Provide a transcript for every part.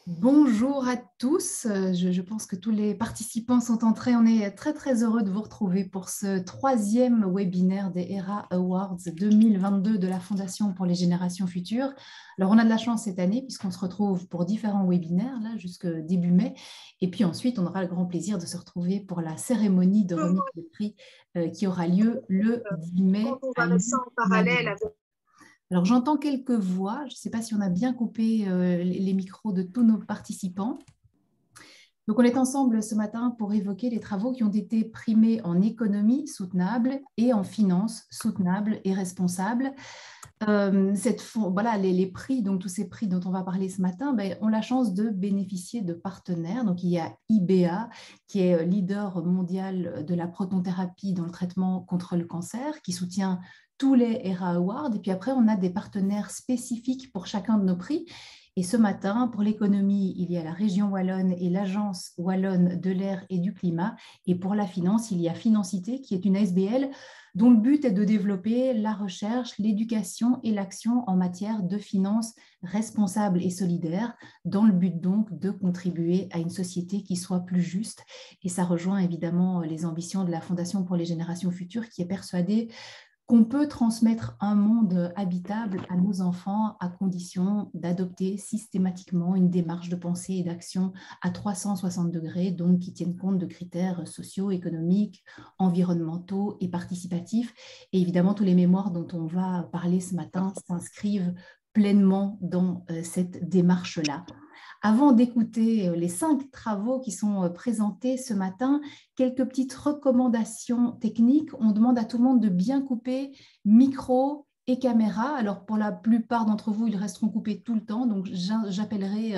Bonjour à tous. Je pense que tous les participants sont entrés. On est très très heureux de vous retrouver pour ce troisième webinaire des ERA Awards 2022 de la Fondation pour les générations futures. Alors on a de la chance cette année puisqu'on se retrouve pour différents webinaires là jusque début mai. Et puis ensuite on aura le grand plaisir de se retrouver pour la cérémonie de remise des prix qui aura lieu le 10 Quand mai on à va rester en parallèle l'UMAD. avec Alors, j'entends quelques voix. Je ne sais pas si on a bien coupé les micros de tous nos participants. Donc, on est ensemble ce matin pour évoquer les travaux qui ont été primés en économie soutenable et en finance soutenable et responsable. Voilà, les prix, donc tous ces prix dont on va parler ce matin, ben, ont la chance de bénéficier de partenaires. Donc, il y a IBA, qui est leader mondial de la protonthérapie dans le traitement contre le cancer, qui soutient tous les ERA Awards. Et puis après, on a des partenaires spécifiques pour chacun de nos prix. Et ce matin, pour l'économie, il y a la région Wallonne et l'Agence Wallonne de l'air et du climat. Et pour la finance, il y a Financité, qui est une ASBL dont le but est de développer la recherche, l'éducation et l'action en matière de finances responsables et solidaires, dans le but donc de contribuer à une société qui soit plus juste. Et ça rejoint évidemment les ambitions de la Fondation pour les générations futures, qui est persuadée qu'on peut transmettre un monde habitable à nos enfants à condition d'adopter systématiquement une démarche de pensée et d'action à 360 degrés, donc qui tiennent compte de critères sociaux, économiques, environnementaux et participatifs. Et évidemment, tous les mémoires dont on va parler ce matin s'inscrivent pleinement dans cette démarche-là. Avant d'écouter les 5 travaux qui sont présentés ce matin, quelques petites recommandations techniques. On demande à tout le monde de bien couper micro et caméra. Alors, pour la plupart d'entre vous, ils resteront coupés tout le temps. Donc, j'appellerai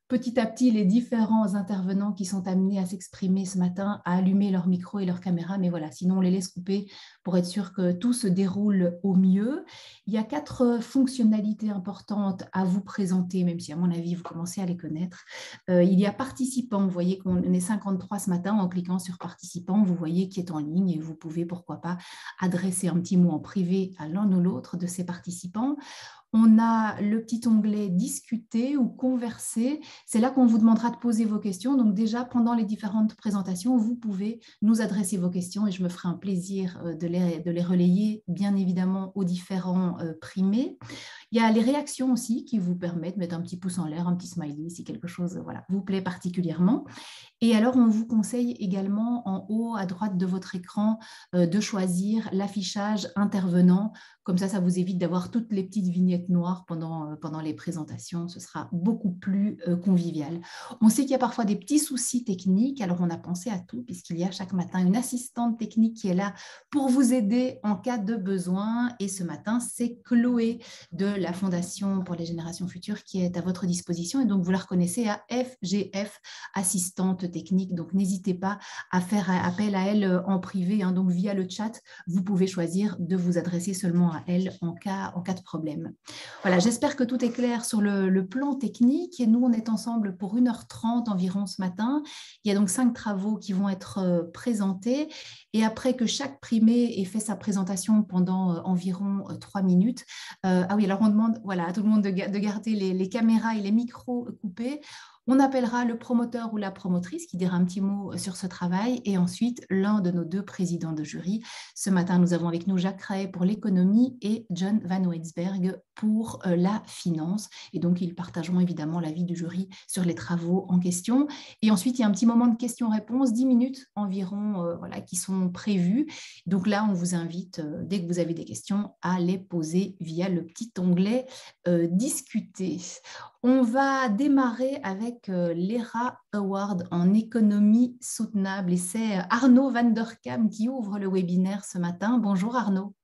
petit à petit les différents intervenants qui sont amenés à s'exprimer ce matin à allumer leur micro et leur caméra. Mais voilà, sinon, on les laisse couper pour être sûr que tout se déroule au mieux. Il y a 4 fonctionnalités importantes à vous présenter, même si à mon avis, vous commencez à les connaître. Il y a participants, vous voyez qu'on est 53 ce matin. En cliquant sur participants, vous voyez qui est en ligne et vous pouvez, pourquoi pas, adresser un petit mot en privé à l'un ou l'autre de ces participants. On a le petit onglet discuter ou converser. C'est là qu'on vous demandera de poser vos questions. Donc déjà, pendant les différentes présentations, vous pouvez nous adresser vos questions et je me ferai un plaisir de les relayer, bien évidemment, aux différents primés. Il y a les réactions aussi qui vous permettent de mettre un petit pouce en l'air, un petit smiley si quelque chose voilà, vous plaît particulièrement. Et alors, on vous conseille également en haut à droite de votre écran de choisir l'affichage intervenant. Comme ça vous évite d'avoir toutes les petites vignettes noires pendant les présentations. Ce sera beaucoup plus convivial. On sait qu'il y a parfois des petits soucis techniques. Alors, on a pensé à tout puisqu'il y a chaque matin une assistante technique qui est là pour vous aider en cas de besoin. Et ce matin, c'est Chloé de la Fondation pour les générations futures qui est à votre disposition. Et donc, vous la reconnaissez à FGF, assistante technique. Donc, n'hésitez pas à faire appel à elle en privé. Hein. Donc, via le chat, vous pouvez choisir de vous adresser seulement à elle en cas de problème. Voilà, j'espère que tout est clair sur le plan technique. Et nous, on est ensemble pour 1h30 environ ce matin. Il y a donc 5 travaux qui vont être présentés. Et après que chaque primé ait fait sa présentation pendant environ 3 minutes, ah oui, alors on demande voilà, à tout le monde de garder les caméras et les micros coupés. On appellera le promoteur ou la promotrice qui dira un petit mot sur ce travail et ensuite l'un de nos 2 présidents de jury. Ce matin, nous avons avec nous Jacques Craé pour l'économie et John Van Weidsberg pour la finance. Et donc, ils partageront évidemment l'avis du jury sur les travaux en question. Et ensuite, il y a un petit moment de questions-réponses, 10 minutes environ, voilà, qui sont prévues. Donc là, on vous invite, dès que vous avez des questions, à les poser via le petit onglet discuter. On va démarrer avec l'ERA Award en économie soutenable et c'est Arnaud van der Kam qui ouvre le webinaire ce matin. Bonjour Arnaud.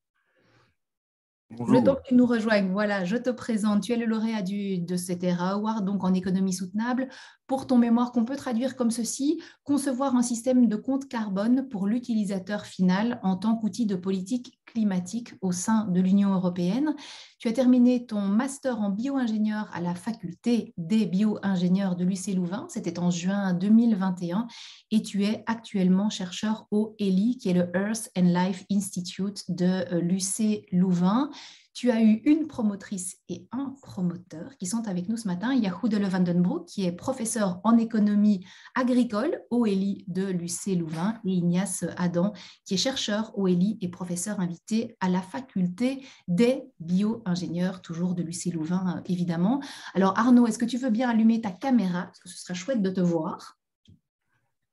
Le temps Bonjour. que tu nous rejoignes, voilà, je te présente. Tu es le lauréat de cet ERA Award, donc en économie soutenable, pour ton mémoire qu'on peut traduire comme ceci: concevoir un système de compte carbone pour l'utilisateur final en tant qu'outil de politique climatique au sein de l'Union européenne. Tu as terminé ton master en bio-ingénieur à la faculté des bio-ingénieurs de l'UC Louvain, c'était en juin 2021, et tu es actuellement chercheur au ELI, qui est le Earth and Life Institute de l'UC Louvain. Tu as eu une promotrice et un promoteur qui sont avec nous ce matin. Il y a Goedele van den Broek, qui est professeur en économie agricole au ELI de l'UC Louvain, et Ignace Adam, qui est chercheur au ELI et professeur invité à la faculté des bio-ingénieurs, toujours de l'UC Louvain, évidemment. Alors Arnaud, est-ce que tu veux bien allumer ta caméra, parce que ce serait chouette de te voir.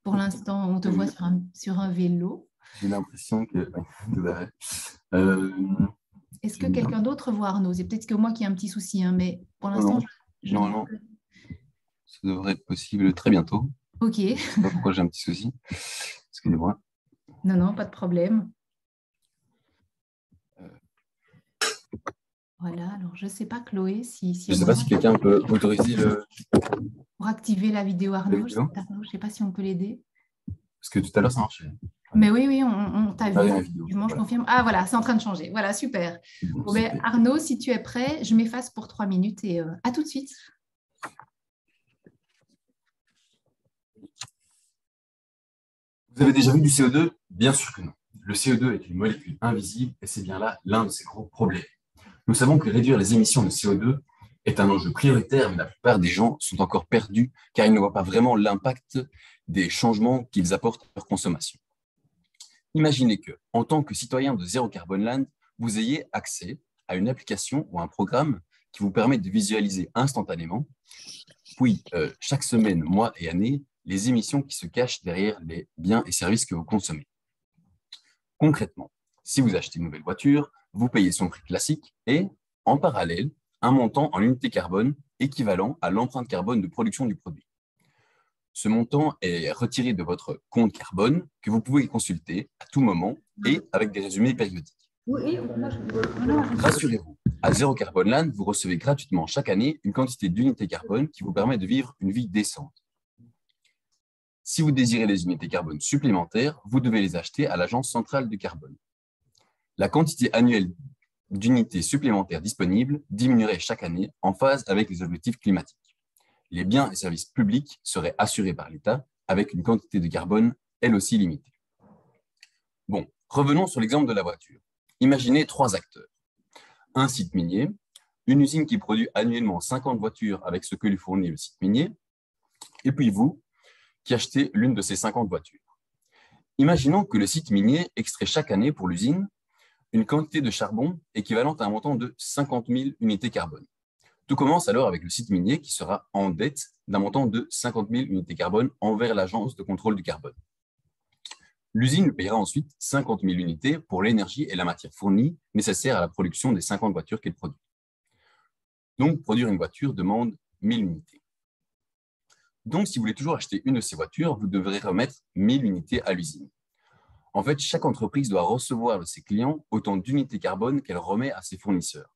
Pour l'instant, on te voit sur un vélo. J'ai l'impression que... tout à fait. Est-ce que quelqu'un d'autre voit Arnaud? C'est peut-être que moi qui ai un petit souci, hein, mais pour l'instant, normalement, ça devrait être possible très bientôt. Ok. Je ne sais pas pourquoi j'ai un petit souci. Excusez-moi. Non, pas de problème. Voilà, alors je ne sais pas, Chloé, si je ne sais pas si quelqu'un peut autoriser pour activer la vidéo Arnaud. Je ne sais pas si on peut l'aider. Parce que tout à l'heure, ça marchait. Mais oui, on t'a vu. Je confirme. Ah, voilà, c'est en train de changer. Voilà, super. Bon, ben, Arnaud, si tu es prêt, je m'efface pour 3 minutes et à tout de suite. Vous avez déjà vu du CO2? Bien sûr que non. Le CO2 est une molécule invisible et c'est bien là l'un de ses gros problèmes. Nous savons que réduire les émissions de CO2 est un enjeu prioritaire, mais la plupart des gens sont encore perdus car ils ne voient pas vraiment l'impact des changements qu'ils apportent à leur consommation. Imaginez que, en tant que citoyen de Zero Carbon Land, vous ayez accès à une application ou un programme qui vous permet de visualiser instantanément, puis chaque semaine, mois et année, les émissions qui se cachent derrière les biens et services que vous consommez. Concrètement, si vous achetez une nouvelle voiture, vous payez son prix classique et, en parallèle, un montant en unité carbone équivalent à l'empreinte carbone de production du produit. Ce montant est retiré de votre compte carbone que vous pouvez consulter à tout moment et avec des résumés périodiques. Rassurez-vous, à Zero Carbon Land, vous recevez gratuitement chaque année une quantité d'unités carbone qui vous permet de vivre une vie décente. Si vous désirez des unités carbone supplémentaires, vous devez les acheter à l'Agence centrale du carbone. La quantité annuelle d'unités supplémentaires disponibles diminuerait chaque année en phase avec les objectifs climatiques. Les biens et services publics seraient assurés par l'État avec une quantité de carbone, elle aussi limitée. Bon, revenons sur l'exemple de la voiture. Imaginez 3 acteurs. Un site minier, une usine qui produit annuellement 50 voitures avec ce que lui fournit le site minier, et puis vous, qui achetez l'une de ces 50 voitures. Imaginons que le site minier extrait chaque année pour l'usine une quantité de charbon équivalente à un montant de 50 000 unités carbone. Tout commence alors avec le site minier qui sera en dette d'un montant de 50 000 unités carbone envers l'Agence de contrôle du carbone. L'usine paiera ensuite 50 000 unités pour l'énergie et la matière fournie nécessaires à la production des 50 voitures qu'elle produit. Donc, produire une voiture demande 1000 unités. Donc, si vous voulez toujours acheter une de ces voitures, vous devrez remettre 1000 unités à l'usine. En fait, chaque entreprise doit recevoir de ses clients autant d'unités carbone qu'elle remet à ses fournisseurs.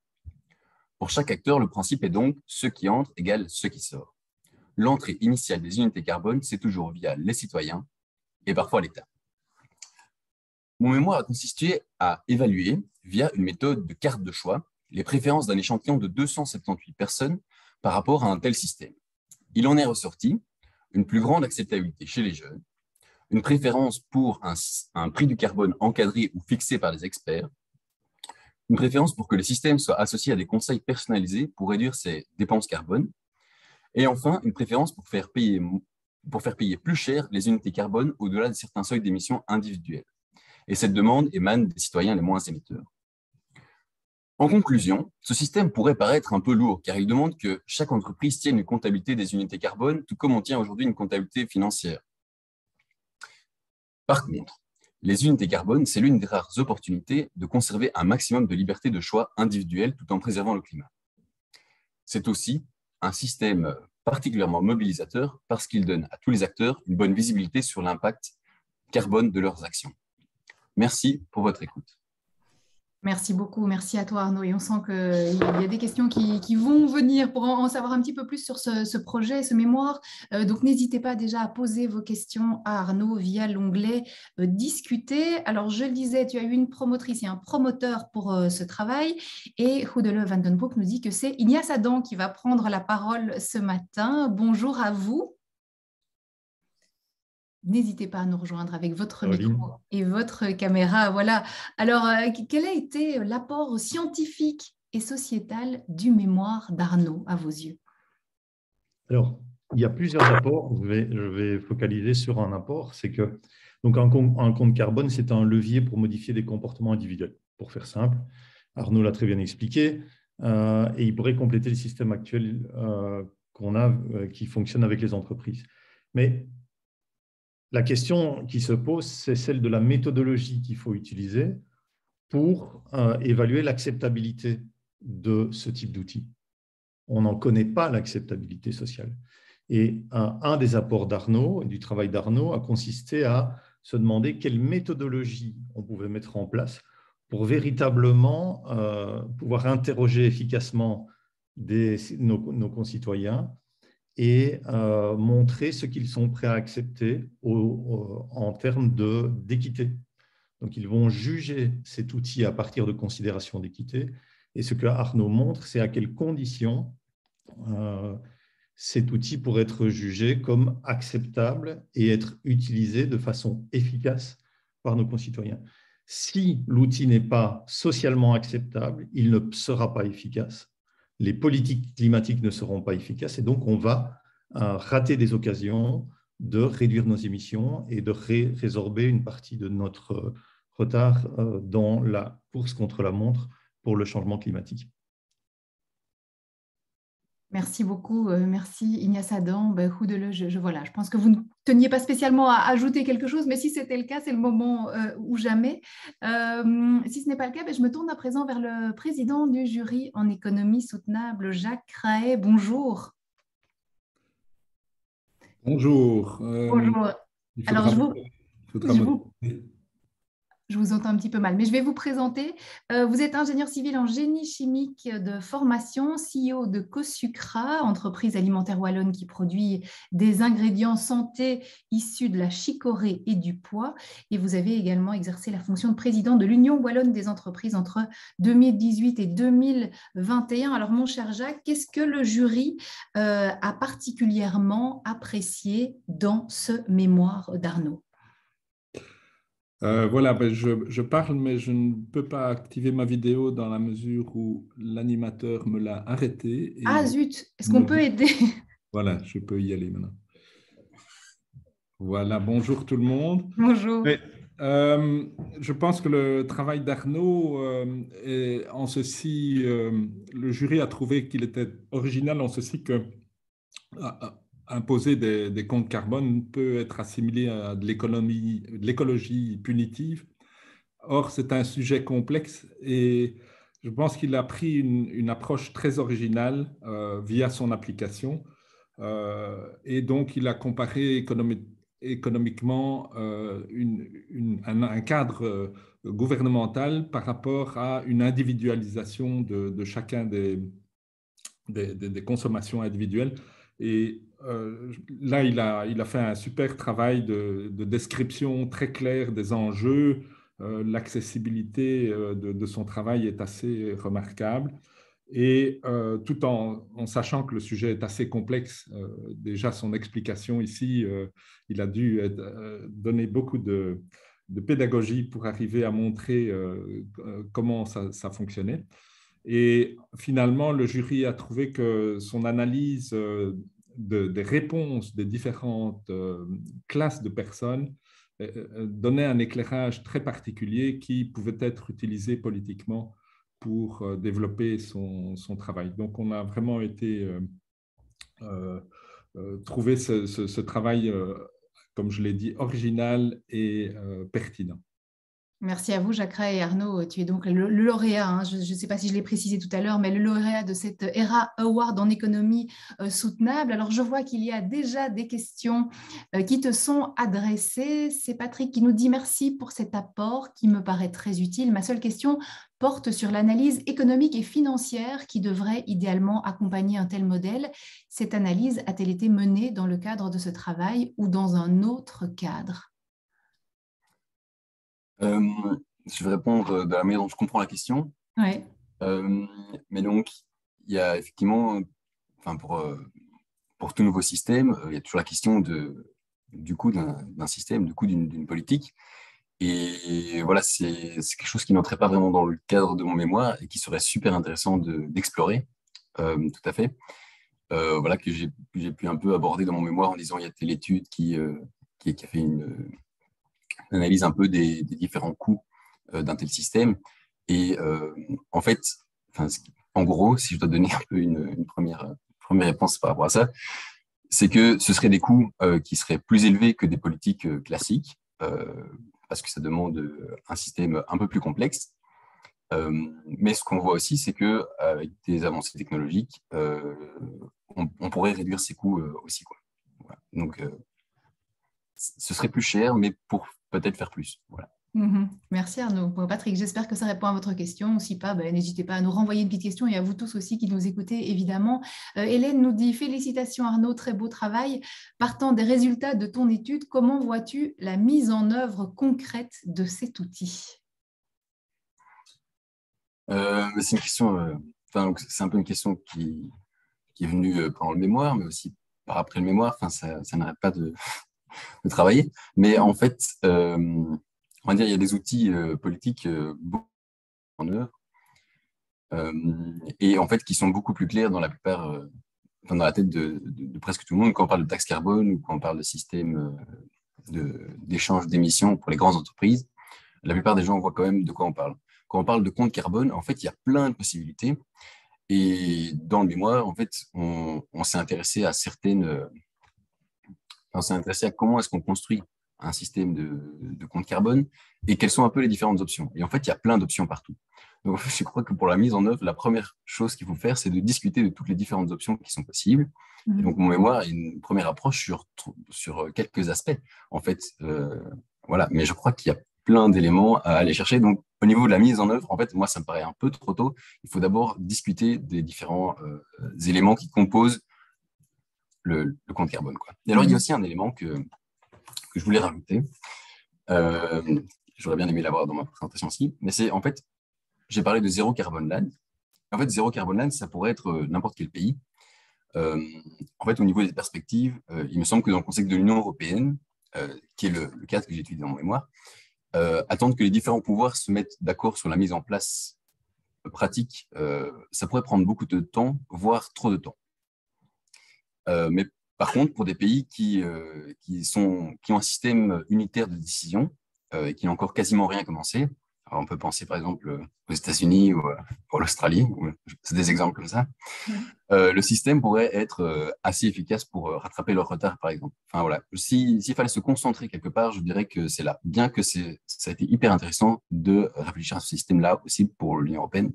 Pour chaque acteur, le principe est donc ce qui entre égale ce qui sort. L'entrée initiale des unités carbone, c'est toujours via les citoyens et parfois l'État. Mon mémoire a consisté à évaluer, via une méthode de carte de choix, les préférences d'un échantillon de 278 personnes par rapport à un tel système. Il en est ressorti une plus grande acceptabilité chez les jeunes, une préférence pour un prix du carbone encadré ou fixé par les experts, une préférence pour que le système soit associé à des conseils personnalisés pour réduire ses dépenses carbone, et enfin, une préférence pour faire payer plus cher les unités carbone au-delà de certains seuils d'émissions individuelles. Et cette demande émane des citoyens les moins émetteurs. En conclusion, ce système pourrait paraître un peu lourd, car il demande que chaque entreprise tienne une comptabilité des unités carbone, tout comme on tient aujourd'hui une comptabilité financière. Par contre, les unités carbone, c'est l'une des rares opportunités de conserver un maximum de liberté de choix individuelle tout en préservant le climat. C'est aussi un système particulièrement mobilisateur parce qu'il donne à tous les acteurs une bonne visibilité sur l'impact carbone de leurs actions. Merci pour votre écoute. Merci beaucoup, merci à toi Arnaud. Et on sent qu'il y a des questions qui vont venir pour en savoir un petit peu plus sur ce projet, ce mémoire. Donc n'hésitez pas déjà à poser vos questions à Arnaud via l'onglet Discuter. Alors je le disais, tu as eu une promotrice et un promoteur pour ce travail. Et Goedele van den Broek nous dit que c'est Ignace Adam qui va prendre la parole ce matin. Bonjour à vous. N'hésitez pas à nous rejoindre avec votre micro et votre caméra. Voilà. Alors, quel a été l'apport scientifique et sociétale du mémoire d'Arnaud, à vos yeux? Alors, il y a plusieurs apports. Je vais focaliser sur un apport. C'est que donc un compte carbone, c'est un levier pour modifier des comportements individuels. Pour faire simple, Arnaud l'a très bien expliqué, et il pourrait compléter le système actuel qu'on a, qui fonctionne avec les entreprises. Mais la question qui se pose, c'est celle de la méthodologie qu'il faut utiliser pour évaluer l'acceptabilité de ce type d'outil. On n'en connaît pas l'acceptabilité sociale. Et un des apports d'Arnaud, du travail d'Arnaud, a consisté à se demander quelle méthodologie on pouvait mettre en place pour véritablement pouvoir interroger efficacement nos concitoyens et montrer ce qu'ils sont prêts à accepter en termes d'équité. Donc, ils vont juger cet outil à partir de considérations d'équité. Et ce que Arnaud montre, c'est à quelles conditions cet outil pourrait être jugé comme acceptable et être utilisé de façon efficace par nos concitoyens. Si l'outil n'est pas socialement acceptable, il ne sera pas efficace. Les politiques climatiques ne seront pas efficaces et donc on va rater des occasions de réduire nos émissions et de résorber une partie de notre retard dans la course contre la montre pour le changement climatique. Merci beaucoup, merci Ignace Adam. Goedele, voilà, je pense que vous ne teniez pas spécialement à ajouter quelque chose, mais si c'était le cas, c'est le moment ou jamais. Si ce n'est pas le cas, je me tourne à présent vers le président du jury en économie soutenable, Jacques Craet. Bonjour. Bonjour. Bonjour. Alors, je vous entends un petit peu mal, mais je vais vous présenter. Vous êtes ingénieur civil en génie chimique de formation, CEO de Cosucra, entreprise alimentaire wallonne qui produit des ingrédients santé issus de la chicorée et du pois. Et vous avez également exercé la fonction de président de l'Union wallonne des entreprises entre 2018 et 2021. Alors, mon cher Jacques, qu'est-ce que le jury a particulièrement apprécié dans ce mémoire d'Arnaud ? Voilà, je parle, mais je ne peux pas activer ma vidéo dans la mesure où l'animateur me l'a arrêté. Ah zut, est-ce qu'on peut aider? Voilà, je peux y aller maintenant. Voilà, bonjour tout le monde. Bonjour. Mais, je pense que le travail d'Arnaud, en ceci, le jury a trouvé qu'il était original en ceci que imposer des comptes carbone peut être assimilé à de l'écologie punitive. Or, c'est un sujet complexe et je pense qu'il a pris une approche très originale via son application. Et donc, il a comparé économiquement un cadre gouvernemental par rapport à une individualisation de chacun des consommations individuelles. Et là, il a fait un super travail de description très claire des enjeux. L'accessibilité de son travail est assez remarquable. Et tout en sachant que le sujet est assez complexe, déjà son explication ici, il a dû donner beaucoup de pédagogie pour arriver à montrer comment ça fonctionnait. Et finalement, le jury a trouvé que son analyse des réponses des différentes classes de personnes donnait un éclairage très particulier qui pouvait être utilisé politiquement pour développer son travail. Donc, on a vraiment été trouver ce travail, comme je l'ai dit, original et pertinent. Merci à vous, Jacques Craet et Arnaud. Tu es donc le lauréat, hein, je ne sais pas si je l'ai précisé tout à l'heure, mais le lauréat de cette ERA Award en économie soutenable. Alors, je vois qu'il y a déjà des questions qui te sont adressées. C'est Patrick qui nous dit merci pour cet apport qui me paraît très utile. Ma seule question porte sur l'analyse économique et financière qui devrait idéalement accompagner un tel modèle. Cette analyse a-t-elle été menée dans le cadre de ce travail ou dans un autre cadre ? Je vais répondre de la manière dont je comprends la question. Ouais. Mais donc, il y a effectivement, enfin pour tout nouveau système, il y a toujours la question du coût d'un système, du coût d'une politique. Et voilà, c'est quelque chose qui n'entrait pas vraiment dans le cadre de mon mémoire et qui serait super intéressant d'explorer, tout à fait. Voilà, que j'ai pu un peu aborder dans mon mémoire en disant il y a telle étude qui a fait une analyse un peu des différents coûts d'un tel système. Et en fait, en gros, si je dois donner un peu une première réponse par rapport à ça, c'est que ce seraient des coûts qui seraient plus élevés que des politiques classiques, parce que ça demande un système un peu plus complexe. Mais ce qu'on voit aussi, c'est qu'avec des avancées technologiques, on pourrait réduire ces coûts aussi, quoi. Voilà. Donc, ce serait plus cher, mais pour peut-être faire plus. Voilà. Merci Arnaud. Bon, Patrick, j'espère que ça répond à votre question. Si pas, n'hésitez pas à nous renvoyer une petite question et à vous tous aussi qui nous écoutez, évidemment. Hélène nous dit « Félicitations Arnaud, très beau travail. Partant des résultats de ton étude, comment vois-tu la mise en œuvre concrète de cet outil ?» C'est une question, c'est un peu une question qui est venue pendant le mémoire, mais aussi par après le mémoire. Ça n'arrête pas de travailler. Mais en fait, on va dire il y a des outils politiques beaucoup en œuvre et en fait qui sont beaucoup plus clairs dans la plupart, dans la tête de presque tout le monde quand on parle de taxe carbone ou quand on parle de système d'échange d'émissions pour les grandes entreprises. La plupart des gens voient quand même de quoi on parle. Quand on parle de compte carbone, en fait, il y a plein de possibilités. Et dans le mémoire, en fait, on s'est intéressé à on s'est intéressé à comment est-ce qu'on construit un système de compte carbone et quelles sont un peu les différentes options. Et en fait, il y a plein d'options partout. Donc, en fait, je crois que pour la mise en œuvre, la première chose qu'il faut faire, c'est de discuter de toutes les différentes options qui sont possibles. Et donc, mon mémoire est une première approche sur quelques aspects, en fait. Voilà. Mais je crois qu'il y a plein d'éléments à aller chercher. Donc, au niveau de la mise en œuvre, en fait, moi, ça me paraît un peu trop tôt. Il faut d'abord discuter des différents éléments qui composent le compte carbone, quoi. Et alors, il y a aussi un élément que je voulais rajouter. J'aurais bien aimé l'avoir dans ma présentation aussi, mais c'est en fait, j'ai parlé de zéro carbone land. En fait, zéro carbone land, ça pourrait être n'importe quel pays. En fait, au niveau des perspectives, il me semble que dans le contexte de l'Union européenne, qui est le cadre que j'ai étudié dans mon mémoire, attendre que les différents pouvoirs se mettent d'accord sur la mise en place pratique, ça pourrait prendre beaucoup de temps, voire trop de temps. Mais par contre, pour des pays qui ont un système unitaire de décision et qui n'ont encore quasiment rien commencé, alors on peut penser par exemple aux États-Unis ou à l'Australie, c'est des exemples comme ça, le système pourrait être assez efficace pour rattraper leur retard, par exemple. Enfin, voilà. S'il fallait se concentrer quelque part, je dirais que c'est là. Bien que ça a été hyper intéressant de réfléchir à ce système-là aussi pour l'Union européenne.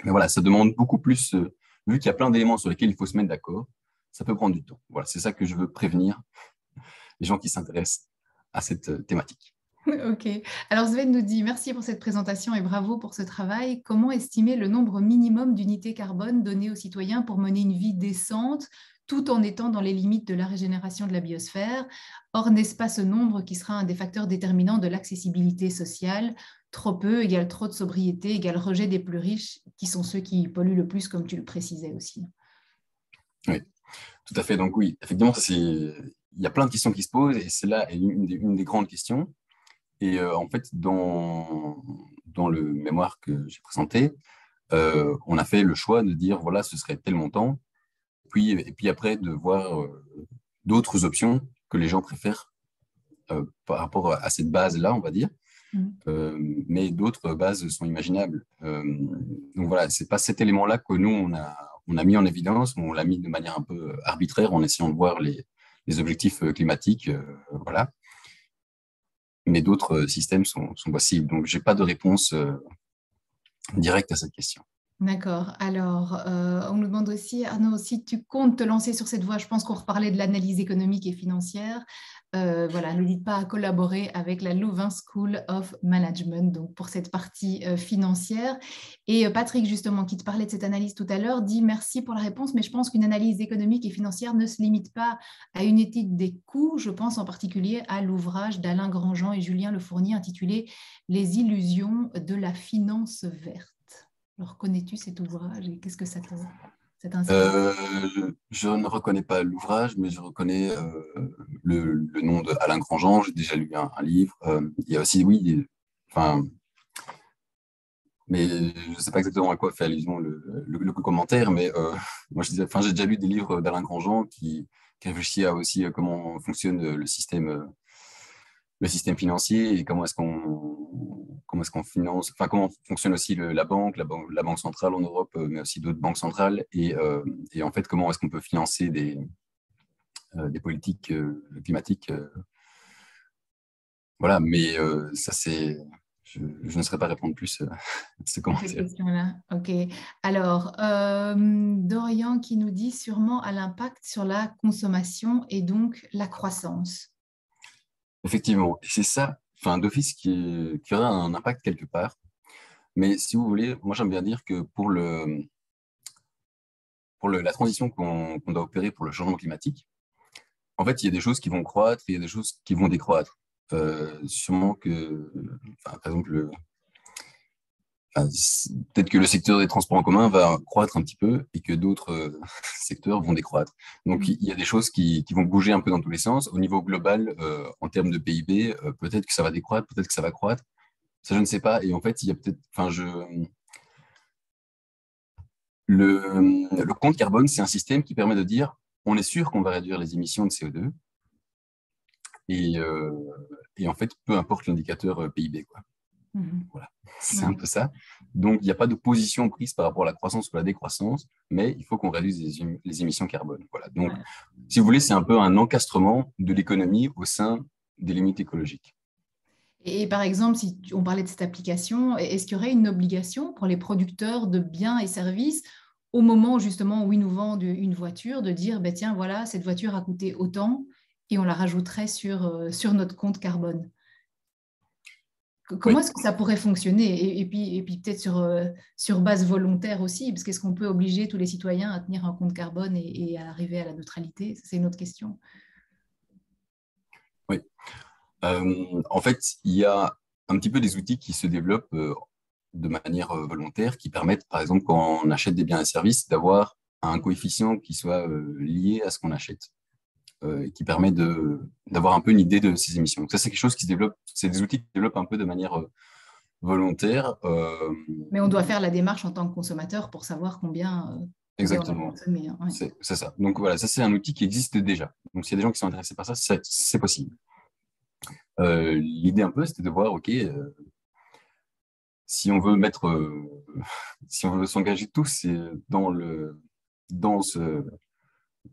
Mais voilà, ça demande beaucoup plus, vu qu'il y a plein d'éléments sur lesquels il faut se mettre d'accord, ça peut prendre du temps. Voilà, c'est ça que je veux prévenir les gens qui s'intéressent à cette thématique. Ok. Alors Sven nous dit merci pour cette présentation et bravo pour ce travail. Comment estimer le nombre minimum d'unités carbone données aux citoyens pour mener une vie décente tout en étant dans les limites de la régénération de la biosphère? Or, n'est-ce pas ce nombre qui sera un des facteurs déterminants de l'accessibilité sociale? Trop peu égale trop de sobriété égale rejet des plus riches qui sont ceux qui polluent le plus, comme tu le précisais aussi. Oui. Tout à fait. Donc oui, effectivement, il y a plein de questions qui se posent et c'est là une des grandes questions. Et en fait, dans le mémoire que j'ai présenté, on a fait le choix de dire, voilà, ce serait tel montant, et puis après de voir d'autres options que les gens préfèrent par rapport à cette base-là, on va dire. Mais d'autres bases sont imaginables. Donc voilà, c'est pas cet élément-là que nous, on a mis en évidence, on l'a mis de manière un peu arbitraire en essayant de voir les objectifs climatiques. Voilà. Mais d'autres systèmes sont possibles. Donc, je n'ai pas de réponse directe à cette question. D'accord. Alors, on nous demande aussi, Arnaud, si tu comptes te lancer sur cette voie, je pense qu'on reparlait de l'analyse économique et financière. Voilà, n'hésite pas à collaborer avec la Louvain School of Management donc pour cette partie financière. Et Patrick, justement, qui te parlait de cette analyse tout à l'heure, dit merci pour la réponse, mais je pense qu'une analyse économique et financière ne se limite pas à une étude des coûts. Je pense en particulier à l'ouvrage d'Alain Grandjean et Julien Lefournier intitulé « Les illusions de la finance verte ». Alors, connais-tu cet ouvrage et qu'est-ce que ça te cette inspiration? Je ne reconnais pas l'ouvrage, mais je reconnais le nom de Alain Grandjean. J'ai déjà lu un livre. Il y a aussi, oui, enfin, mais je ne sais pas exactement à quoi fait allusion le commentaire, mais moi je disais, enfin, j'ai déjà lu des livres d'Alain Grandjean qui réfléchit à aussi comment fonctionne le système financier et comment est-ce qu'on finance, enfin comment fonctionne aussi la banque centrale en Europe, mais aussi d'autres banques centrales et en fait comment est-ce qu'on peut financer des politiques climatiques. Voilà, mais ça c'est, je ne saurais pas répondre plus à ce Cette commentaire. question-là, ok. Alors, Dorian qui nous dit sûrement à l'impact sur la consommation et donc la croissance. Effectivement, et c'est ça, enfin d'office qui aura un impact quelque part. Mais si vous voulez, moi j'aime bien dire que la transition qu'on doit opérer pour le changement climatique, en fait, il y a des choses qui vont croître et il y a des choses qui vont décroître. Sûrement que, enfin, par exemple, enfin, peut-être que le secteur des transports en commun va croître un petit peu et que d'autres secteurs vont décroître. Donc, il y a des choses qui vont bouger un peu dans tous les sens. Au niveau global, en termes de PIB, peut-être que ça va décroître, peut-être que ça va croître. Ça, je ne sais pas. Et en fait, il y a peut-être, enfin, le compte carbone, c'est un système qui permet de dire, on est sûr qu'on va réduire les émissions de CO2 et, euh, et en fait, peu importe l'indicateur PIB, quoi. Voilà, c'est un Ouais. peu ça. Donc, il n'y a pas de position prise par rapport à la croissance ou la décroissance, mais il faut qu'on réduise les émissions carbone. Voilà. Donc, Ouais. si vous voulez, c'est un peu un encastrement de l'économie au sein des limites écologiques. Et par exemple, si on parlait de cette application, est-ce qu'il y aurait une obligation pour les producteurs de biens et services au moment justement où ils nous vendent une voiture, de dire, ben tiens, voilà, cette voiture a coûté autant et on la rajouterait sur notre compte carbone? Comment Oui. est-ce que ça pourrait fonctionner? Et puis peut-être sur base volontaire aussi, parce qu'est-ce qu'on peut obliger tous les citoyens à tenir un compte carbone et à arriver à la neutralité? C'est une autre question. Oui. En fait, il y a un petit peu des outils qui se développent de manière volontaire, qui permettent, par exemple, quand on achète des biens et services, d'avoir un coefficient qui soit lié à ce qu'on achète, et qui permet d'avoir un peu une idée de ces émissions. Donc ça, c'est quelque chose qui se développe, c'est des outils qui se développent un peu de manière volontaire. Mais on doit faire la démarche en tant que consommateur pour savoir combien on a Exactement, consommé, hein. Ouais. c'est ça. Donc voilà, ça, c'est un outil qui existe déjà. Donc s'il y a des gens qui sont intéressés par ça, c'est possible. L'idée un peu, c'était de voir, OK, si on veut mettre, si on veut s'engager tous dans ce,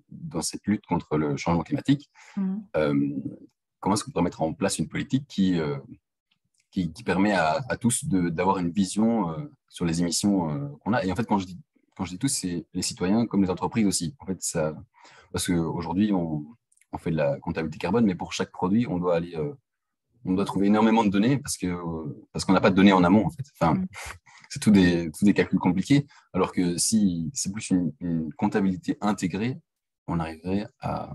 dans cette lutte contre le changement climatique, Mhm. comment est-ce qu'on peut mettre en place une politique qui permet à tous d'avoir une vision sur les émissions qu'on a. Et en fait, quand je dis tous, c'est les citoyens comme les entreprises aussi. En fait, ça, parce qu'aujourd'hui, on fait de la comptabilité carbone, mais pour chaque produit, on doit trouver énormément de données parce qu'on n'a pas de données en amont, en fait. Enfin, Mhm. c'est tous des calculs compliqués, alors que si c'est plus une comptabilité intégrée, on arriverait à...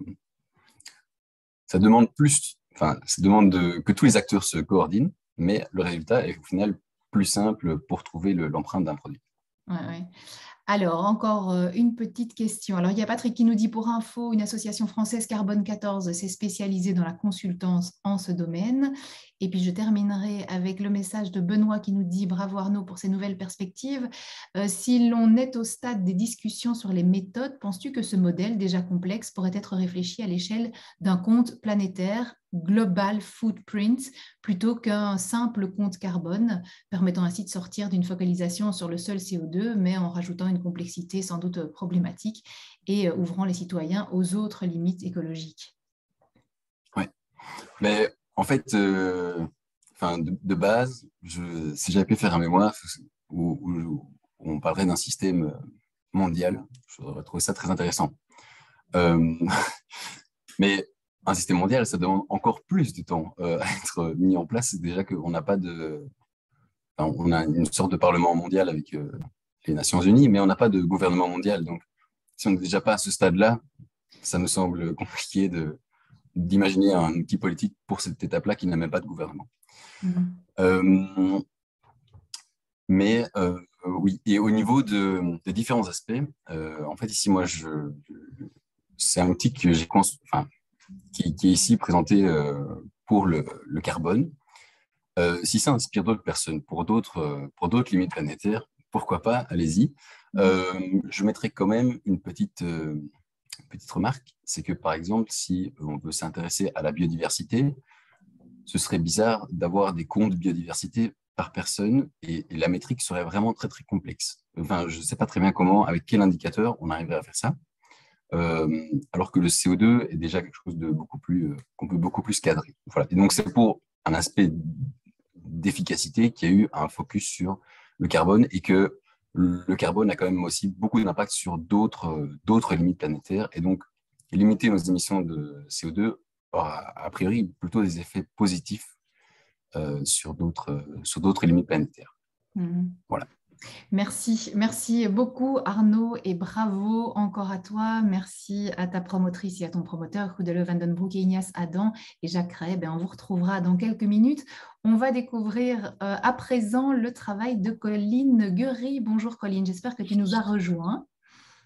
Ça demande plus, enfin, ça demande que tous les acteurs se coordinent, mais le résultat est au final plus simple pour trouver l'empreinte d'un produit. Ouais, ouais. Alors, encore une petite question. Alors, il y a Patrick qui nous dit pour info, une association française Carbone 14 s'est spécialisée dans la consultance en ce domaine. Et puis, je terminerai avec le message de Benoît qui nous dit bravo Arnaud pour ces nouvelles perspectives. Si l'on est au stade des discussions sur les méthodes, penses-tu que ce modèle déjà complexe pourrait être réfléchi à l'échelle d'un compte planétaire, Global Footprint, plutôt qu'un simple compte carbone, permettant ainsi de sortir d'une focalisation sur le seul CO2, mais en rajoutant une complexité sans doute problématique et ouvrant les citoyens aux autres limites écologiques? Ouais. Mais en fait, enfin, de base, si j'avais pu faire un mémoire où on parlerait d'un système mondial, j'aurais trouvé ça très intéressant. Euh, mais un système mondial, ça demande encore plus de temps à être mis en place. C'est déjà qu'on n'a pas enfin, on a une sorte de parlement mondial avec les Nations Unies, mais on n'a pas de gouvernement mondial. Donc, si on n'est déjà pas à ce stade-là, ça me semble compliqué d'imaginer un outil politique pour cette étape-là qui n'a même pas de gouvernement. Mhm. Euh, mais Oui, et au niveau de différents aspects, en fait, ici, moi, c'est un outil que qui est ici présenté pour le carbone. Si ça inspire d'autres personnes pour d'autres limites planétaires, pourquoi pas, allez-y. Je mettrai quand même une petite remarque, c'est que par exemple, si on veut s'intéresser à la biodiversité, ce serait bizarre d'avoir des comptes biodiversité par personne et la métrique serait vraiment très très complexe. Enfin, je ne sais pas très bien comment, avec quel indicateur on arriverait à faire ça. Alors que le CO2 est déjà quelque chose de beaucoup plus qu'on peut beaucoup plus cadrer. Voilà. Et donc c'est pour un aspect d'efficacité qu'il y a eu un focus sur le carbone et que le carbone a quand même aussi beaucoup d'impact sur d'autres limites planétaires et donc limiter nos émissions de CO2 aura a priori plutôt des effets positifs sur d'autres limites planétaires. Voilà. Merci beaucoup Arnaud et bravo encore à toi. Merci à ta promotrice et à ton promoteur, Goedele van den Broek et Ignace Adam et Jacques Ray. On vous retrouvera dans quelques minutes. On va découvrir à présent le travail de Colline Guéry. Bonjour Colline, j'espère que tu nous as rejoints.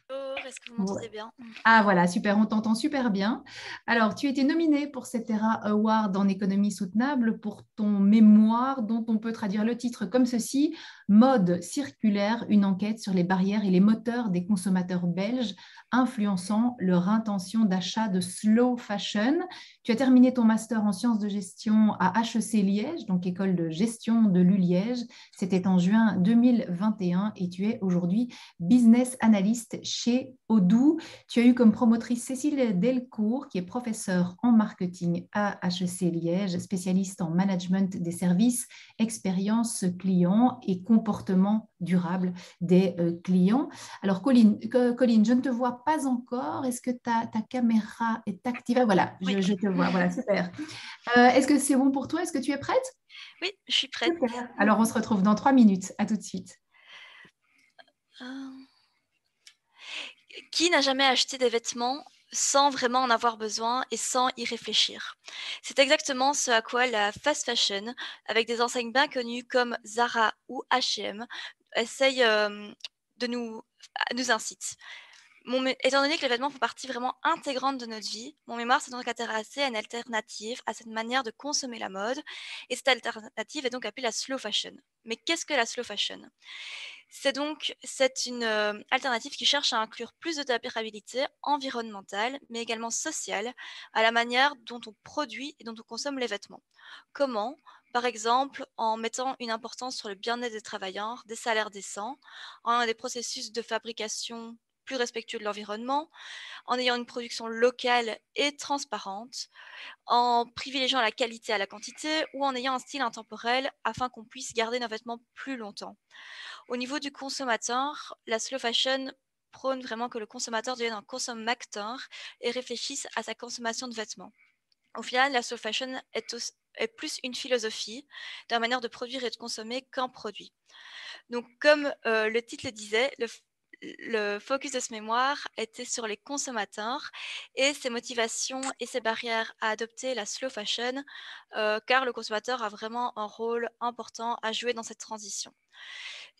Bonjour, est-ce que vous m'entendez bien? Ah voilà, super, on t'entend super bien. Alors, tu as été nominé pour cette Terra Award en économie soutenable pour ton mémoire dont on peut traduire le titre comme ceci: Mode circulaire, une enquête sur les barrières et les moteurs des consommateurs belges influençant leur intention d'achat de slow fashion. Tu as terminé ton master en sciences de gestion à HEC Liège, donc école de gestion de l'U-Liège. C'était en juin 2021 et tu es aujourd'hui business analyst chez Odoo. Tu as eu comme promotrice Cécile Delcourt, qui est professeure en marketing à HEC Liège, spécialiste en management des services, expérience client et comportement durable des clients. Alors, Colline, je ne te vois pas encore. Est-ce que ta caméra est activée? Voilà, Oui. je te vois. Voilà, super. Est-ce que c'est bon pour toi? Est-ce que tu es prête? Oui, je suis prête. Super. Alors, on se retrouve dans 3 minutes. À tout de suite. Qui n'a jamais acheté des vêtements sans vraiment en avoir besoin et sans y réfléchir? C'est exactement ce à quoi la fast fashion, avec des enseignes bien connues comme Zara ou H&M, essaye de nous incite. Étant donné que les vêtements font partie vraiment intégrante de notre vie, mon mémoire s'est donc intéressé à une alternative à cette manière de consommer la mode. Et cette alternative est donc appelée la slow fashion. Mais qu'est-ce que la slow fashion? C'est une alternative qui cherche à inclure plus de durabilité environnementale, mais également sociale, à la manière dont on produit et dont on consomme les vêtements. Comment? Par exemple, en mettant une importance sur le bien-être des travailleurs, des salaires décents, en ayant des processus de fabrication plus respectueux de l'environnement, en ayant une production locale et transparente, en privilégiant la qualité à la quantité ou en ayant un style intemporel afin qu'on puisse garder nos vêtements plus longtemps. Au niveau du consommateur, la slow fashion prône vraiment que le consommateur devienne un consommateur et réfléchisse à sa consommation de vêtements. Au final, la slow fashion est plus une philosophie, d'une manière de produire et de consommer qu'un produit. Donc, comme le titre le disait, le focus de ce mémoire était sur les consommateurs et ses motivations et ses barrières à adopter la slow fashion, car le consommateur a vraiment un rôle important à jouer dans cette transition.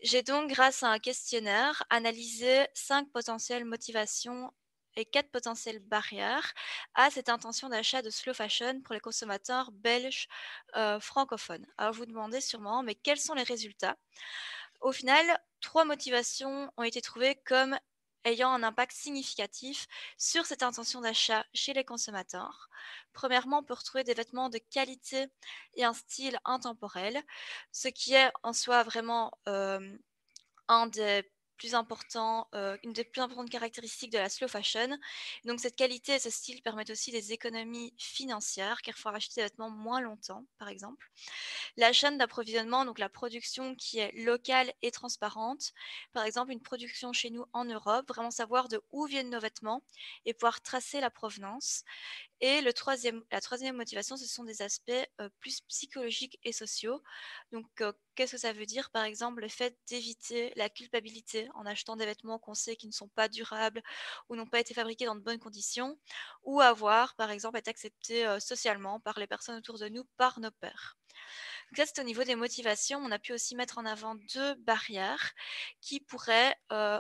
J'ai donc, grâce à un questionnaire, analysé 5 potentielles motivations et 4 potentielles barrières à cette intention d'achat de slow fashion pour les consommateurs belges francophones. Alors, vous vous demandez sûrement, mais quels sont les résultats? Au final, 3 motivations ont été trouvées comme ayant un impact significatif sur cette intention d'achat chez les consommateurs. Premièrement, on peut retrouver des vêtements de qualité et un style intemporel, ce qui est en soi vraiment un des plus importants, une des plus importantes caractéristiques de la slow fashion. Donc cette qualité et ce style permettent aussi des économies financières, car il faut racheter des vêtements moins longtemps, par exemple. La chaîne d'approvisionnement, donc la production qui est locale et transparente. Par exemple, une production chez nous en Europe, vraiment savoir de où viennent nos vêtements et pouvoir tracer la provenance. Et la troisième motivation, ce sont des aspects plus psychologiques et sociaux. Donc, qu'est-ce que ça veut dire? Par exemple, le fait d'éviter la culpabilité en achetant des vêtements qu'on sait qui ne sont pas durables ou n'ont pas été fabriqués dans de bonnes conditions, ou avoir, par exemple, être accepté socialement par les personnes autour de nous, par nos pairs. Donc ça, c'est au niveau des motivations. On a pu aussi mettre en avant 2 barrières qui pourraient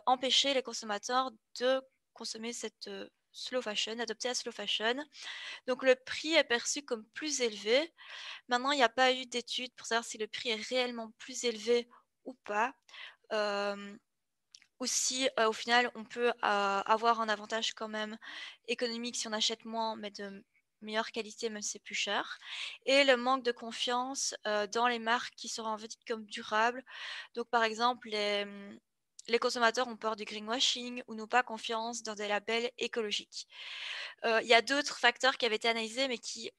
empêcher les consommateurs de consommer cette slow fashion, adopter la slow fashion. Donc le prix est perçu comme plus élevé. Maintenant, il n'y a pas eu d'études pour savoir si le prix est réellement plus élevé ou pas. Ou si au final on peut avoir un avantage quand même économique si on achète moins mais de meilleure qualité même si c'est plus cher. Et le manque de confiance dans les marques qui seront vues comme durables. Donc par exemple les consommateurs ont peur du greenwashing ou n'ont pas confiance dans des labels écologiques. Il y a d'autres facteurs qui avaient été analysés, mais qui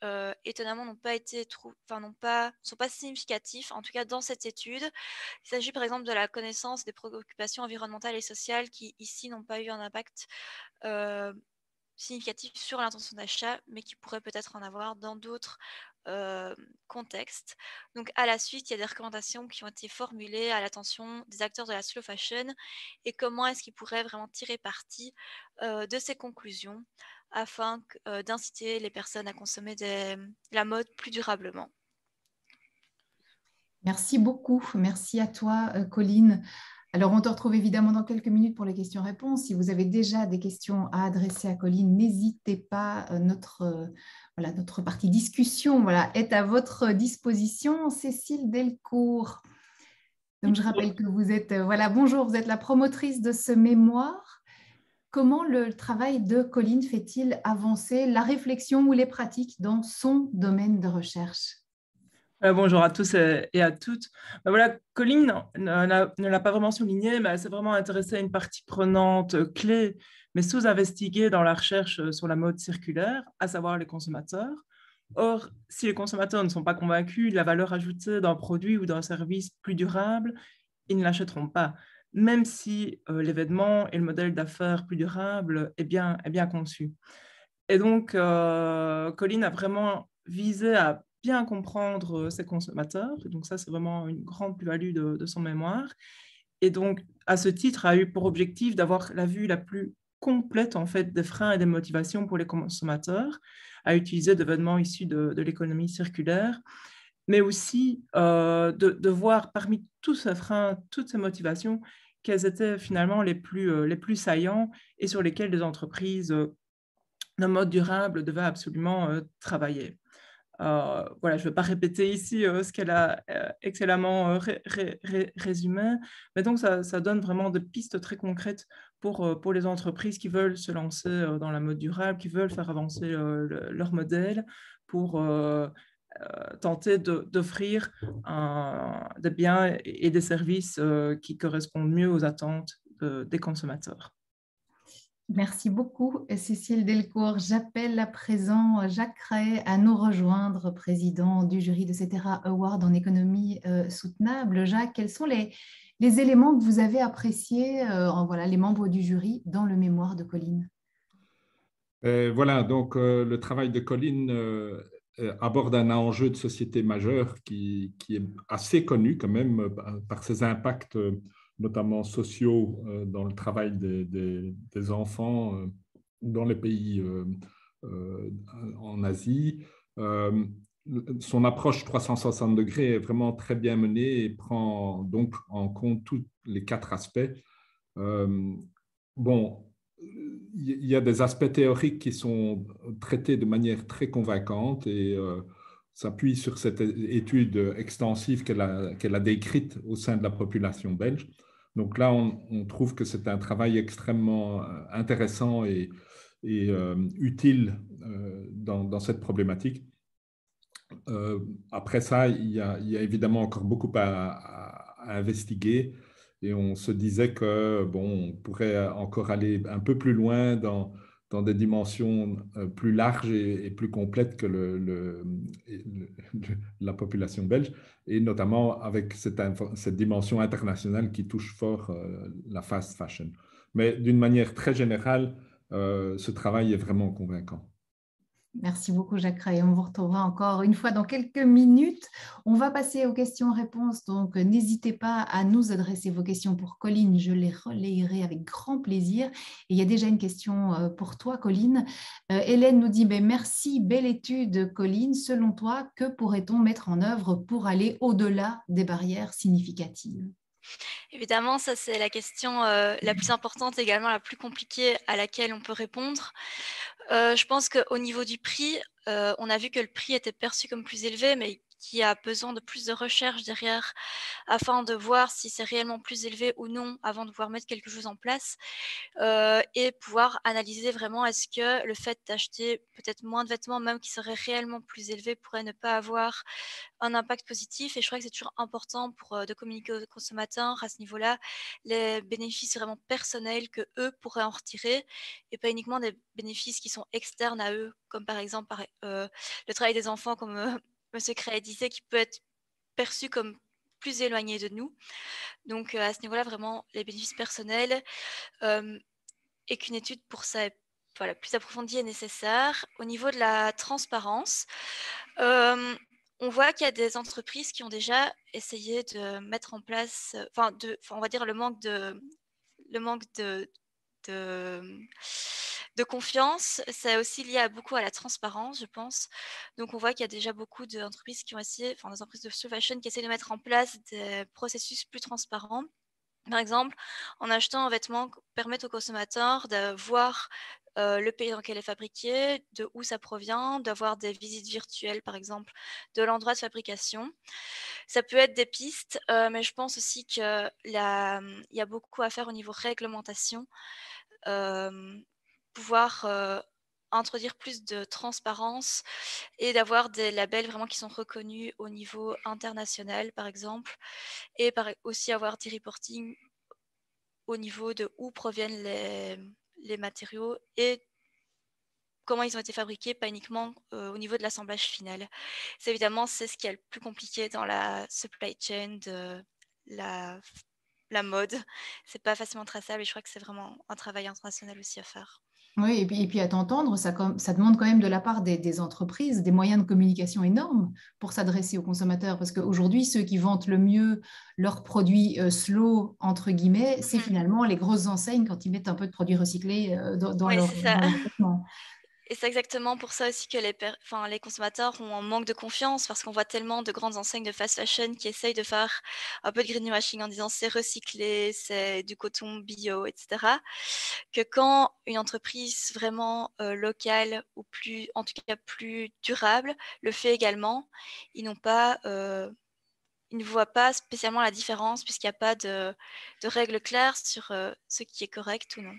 étonnamment n'ont pas été sont pas significatifs, en tout cas dans cette étude. Il s'agit par exemple de la connaissance des préoccupations environnementales et sociales qui ici n'ont pas eu un impact significatif sur l'intention d'achat, mais qui pourrait peut-être en avoir dans d'autres contextes. Donc à la suite, il y a des recommandations qui ont été formulées à l'attention des acteurs de la slow fashion et comment est-ce qu'ils pourraient vraiment tirer parti de ces conclusions afin d'inciter les personnes à consommer la mode plus durablement. Merci beaucoup. Merci à toi, Colline. Alors, on te retrouve évidemment dans quelques minutes pour les questions-réponses. Si vous avez déjà des questions à adresser à Colline, n'hésitez pas. Notre partie discussion est à votre disposition. Cécile Delcourt. Donc, je rappelle que vous êtes, bonjour, vous êtes la promotrice de ce mémoire. Comment le travail de Colline fait-il avancer la réflexion ou les pratiques dans son domaine de recherche ? Bonjour à tous et à toutes. Colline ne l'a pas vraiment souligné, mais elle s'est vraiment intéressée à une partie prenante clé, mais sous-investiguée dans la recherche sur la mode circulaire, à savoir les consommateurs. Or, si les consommateurs ne sont pas convaincus de la valeur ajoutée d'un produit ou d'un service plus durable, ils ne l'achèteront pas, même si l'événement et le modèle d'affaires plus durable est bien conçu. Et donc, Colline a vraiment visé à bien comprendre ses consommateurs. Donc ça, c'est vraiment une grande plus-value de son mémoire. Et donc, à ce titre, a eu pour objectif d'avoir la vue la plus complète en fait des freins et des motivations pour les consommateurs, à utiliser des événements issus de l'économie circulaire, mais aussi de voir parmi tous ces freins, toutes ces motivations, quels étaient finalement les plus saillants et sur lesquels les entreprises le mode durable devait absolument travailler. Je ne vais pas répéter ici ce qu'elle a excellemment résumé, mais donc ça donne vraiment des pistes très concrètes pour les entreprises qui veulent se lancer dans la mode durable, qui veulent faire avancer leur modèle pour tenter d'offrir des biens et des services qui correspondent mieux aux attentes des consommateurs. Merci beaucoup, Cécile Delcourt. J'appelle à présent Jacques Cray à nous rejoindre, président du jury de Cetera Award en économie soutenable. Jacques, quels sont les éléments que vous avez appréciés, les membres du jury, dans le mémoire de Colline ? Donc le travail de Colline aborde un enjeu de société majeur qui est assez connu quand même par ses impacts notamment sociaux dans le travail des enfants dans les pays en Asie. Son approche 360 degrés est vraiment très bien menée et prend donc en compte tous les 4 aspects. Il y a des aspects théoriques qui sont traités de manière très convaincante et s'appuie sur cette étude extensive qu'elle a décrite au sein de la population belge. Donc là, on trouve que c'est un travail extrêmement intéressant et utile dans cette problématique. Après ça, il y a évidemment encore beaucoup à investiguer et on se disait on pourrait encore aller un peu plus loin dans des dimensions plus larges et plus complètes que la population belge, et notamment avec cette dimension internationale qui touche fort la fast fashion. Mais d'une manière très générale, ce travail est vraiment convaincant. Merci beaucoup, Jacques Ray. On vous retrouvera encore une fois dans quelques minutes. On va passer aux questions-réponses. Donc, n'hésitez pas à nous adresser vos questions pour Colline. Je les relayerai avec grand plaisir. Et il y a déjà une question pour toi, Colline. Hélène nous dit merci, belle étude, Colline. Selon toi, que pourrait-on mettre en œuvre pour aller au-delà des barrières significatives? Évidemment, ça c'est la question la plus importante, également la plus compliquée à laquelle on peut répondre. Je pense qu'au niveau du prix, on a vu que le prix était perçu comme plus élevé, mais qu'il y a besoin de plus de recherche derrière afin de voir si c'est réellement plus élevé ou non avant de pouvoir mettre quelque chose en place, et pouvoir analyser vraiment est-ce que le fait d'acheter peut-être moins de vêtements, même qui seraient réellement plus élevés, pourrait ne pas avoir un impact positif. Et je crois que c'est toujours important de communiquer aux consommateurs à ce niveau-là, les bénéfices vraiment personnels que eux pourraient en retirer et pas uniquement des bénéfices qui sont externes à eux, comme par exemple le travail des enfants, comme Monsieur Cray disait, qui peut être perçu comme plus éloigné de nous. Donc à ce niveau-là, vraiment, les bénéfices personnels et qu'une étude pour ça voilà, plus approfondie est nécessaire. Au niveau de la transparence, on voit qu'il y a des entreprises qui ont déjà essayé de mettre en place, on va dire le manque de, de confiance, c'est aussi lié beaucoup à la transparence, je pense. Donc, on voit qu'il y a déjà beaucoup d'entreprises qui ont essayé, des entreprises de slow fashion qui essaient de mettre en place des processus plus transparents. Par exemple, en achetant un vêtement, permettre aux consommateurs de voir le pays dans lequel il est fabriqué, de où ça provient, d'avoir des visites virtuelles, par exemple, de l'endroit de fabrication. Ça peut être des pistes, mais je pense aussi qu'il y a beaucoup à faire au niveau réglementation, pouvoir introduire plus de transparence et d'avoir des labels vraiment qui sont reconnus au niveau international, par exemple, et aussi avoir des reporting au niveau de où proviennent les matériaux et comment ils ont été fabriqués, pas uniquement au niveau de l'assemblage final. C'est évidemment, c'est ce qui est le plus compliqué dans la supply chain de la mode. C'est pas facilement traçable et je crois que c'est vraiment un travail international aussi à faire. Oui, et puis à t'entendre, ça demande quand même de la part des entreprises des moyens de communication énormes pour s'adresser aux consommateurs. Parce qu'aujourd'hui, ceux qui vantent le mieux leurs produits slow, entre guillemets, c'est finalement les grosses enseignes quand ils mettent un peu de produits recyclés Oui, c'est ça. dans leur vêtements. Et c'est exactement pour ça aussi que les consommateurs ont un manque de confiance parce qu'on voit tellement de grandes enseignes de fast fashion qui essayent de faire un peu de greenwashing en disant c'est recyclé, c'est du coton bio, etc. Que quand une entreprise vraiment locale ou plus, en tout cas plus durable, le fait également, ils n'ont pas, ils ne voient pas spécialement la différence puisqu'il n'y a pas de règles claires sur ce qui est correct ou non.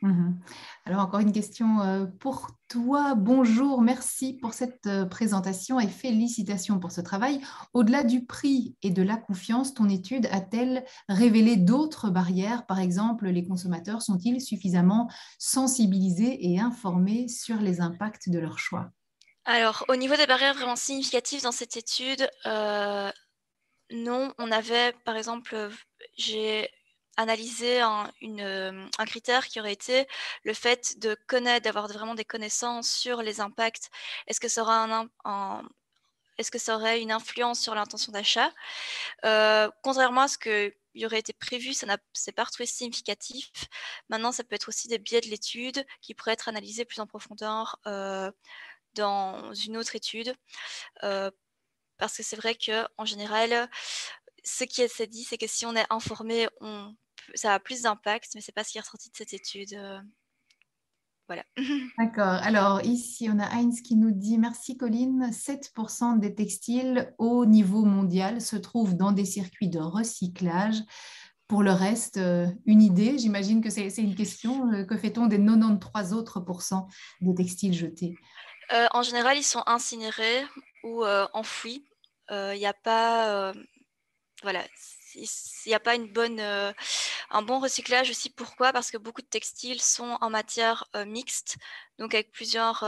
Mhm. Alors, encore une question pour toi. Bonjour, merci pour cette présentation et félicitations pour ce travail. Au-delà du prix et de la confiance, ton étude a-t-elle révélé d'autres barrières? Par exemple, les consommateurs sont-ils suffisamment sensibilisés et informés sur les impacts de leur choix? Alors, au niveau des barrières vraiment significatives dans cette étude, non, on avait, par exemple, j'ai analysé un critère qui aurait été le fait de connaître, d'avoir vraiment des connaissances sur les impacts. Est-ce que ça aura est-ce que ça aurait une influence sur l'intention d'achat? Contrairement à ce qui aurait été prévu, c'est pas retrouvé significatif. Maintenant, ça peut être aussi des biais de l'étude qui pourraient être analysés plus en profondeur dans une autre étude. Parce que c'est vrai qu'en général, ce qui s'est dit, c'est que si on est informé, ça a plus d'impact, mais c'est pas ce qui est ressorti de cette étude. Voilà. D'accord. Alors, ici, on a Heinz qui nous dit merci Colline. 7% des textiles au niveau mondial se trouvent dans des circuits de recyclage. Pour le reste, une idée, j'imagine que c'est une question. Que fait-on des 93 autres pourcents de textiles jetés? En général, ils sont incinérés ou enfouis. Il n'y a pas, voilà, il n'y a pas un bon recyclage aussi. Pourquoi? Parce que beaucoup de textiles sont en matière mixte, donc avec plusieurs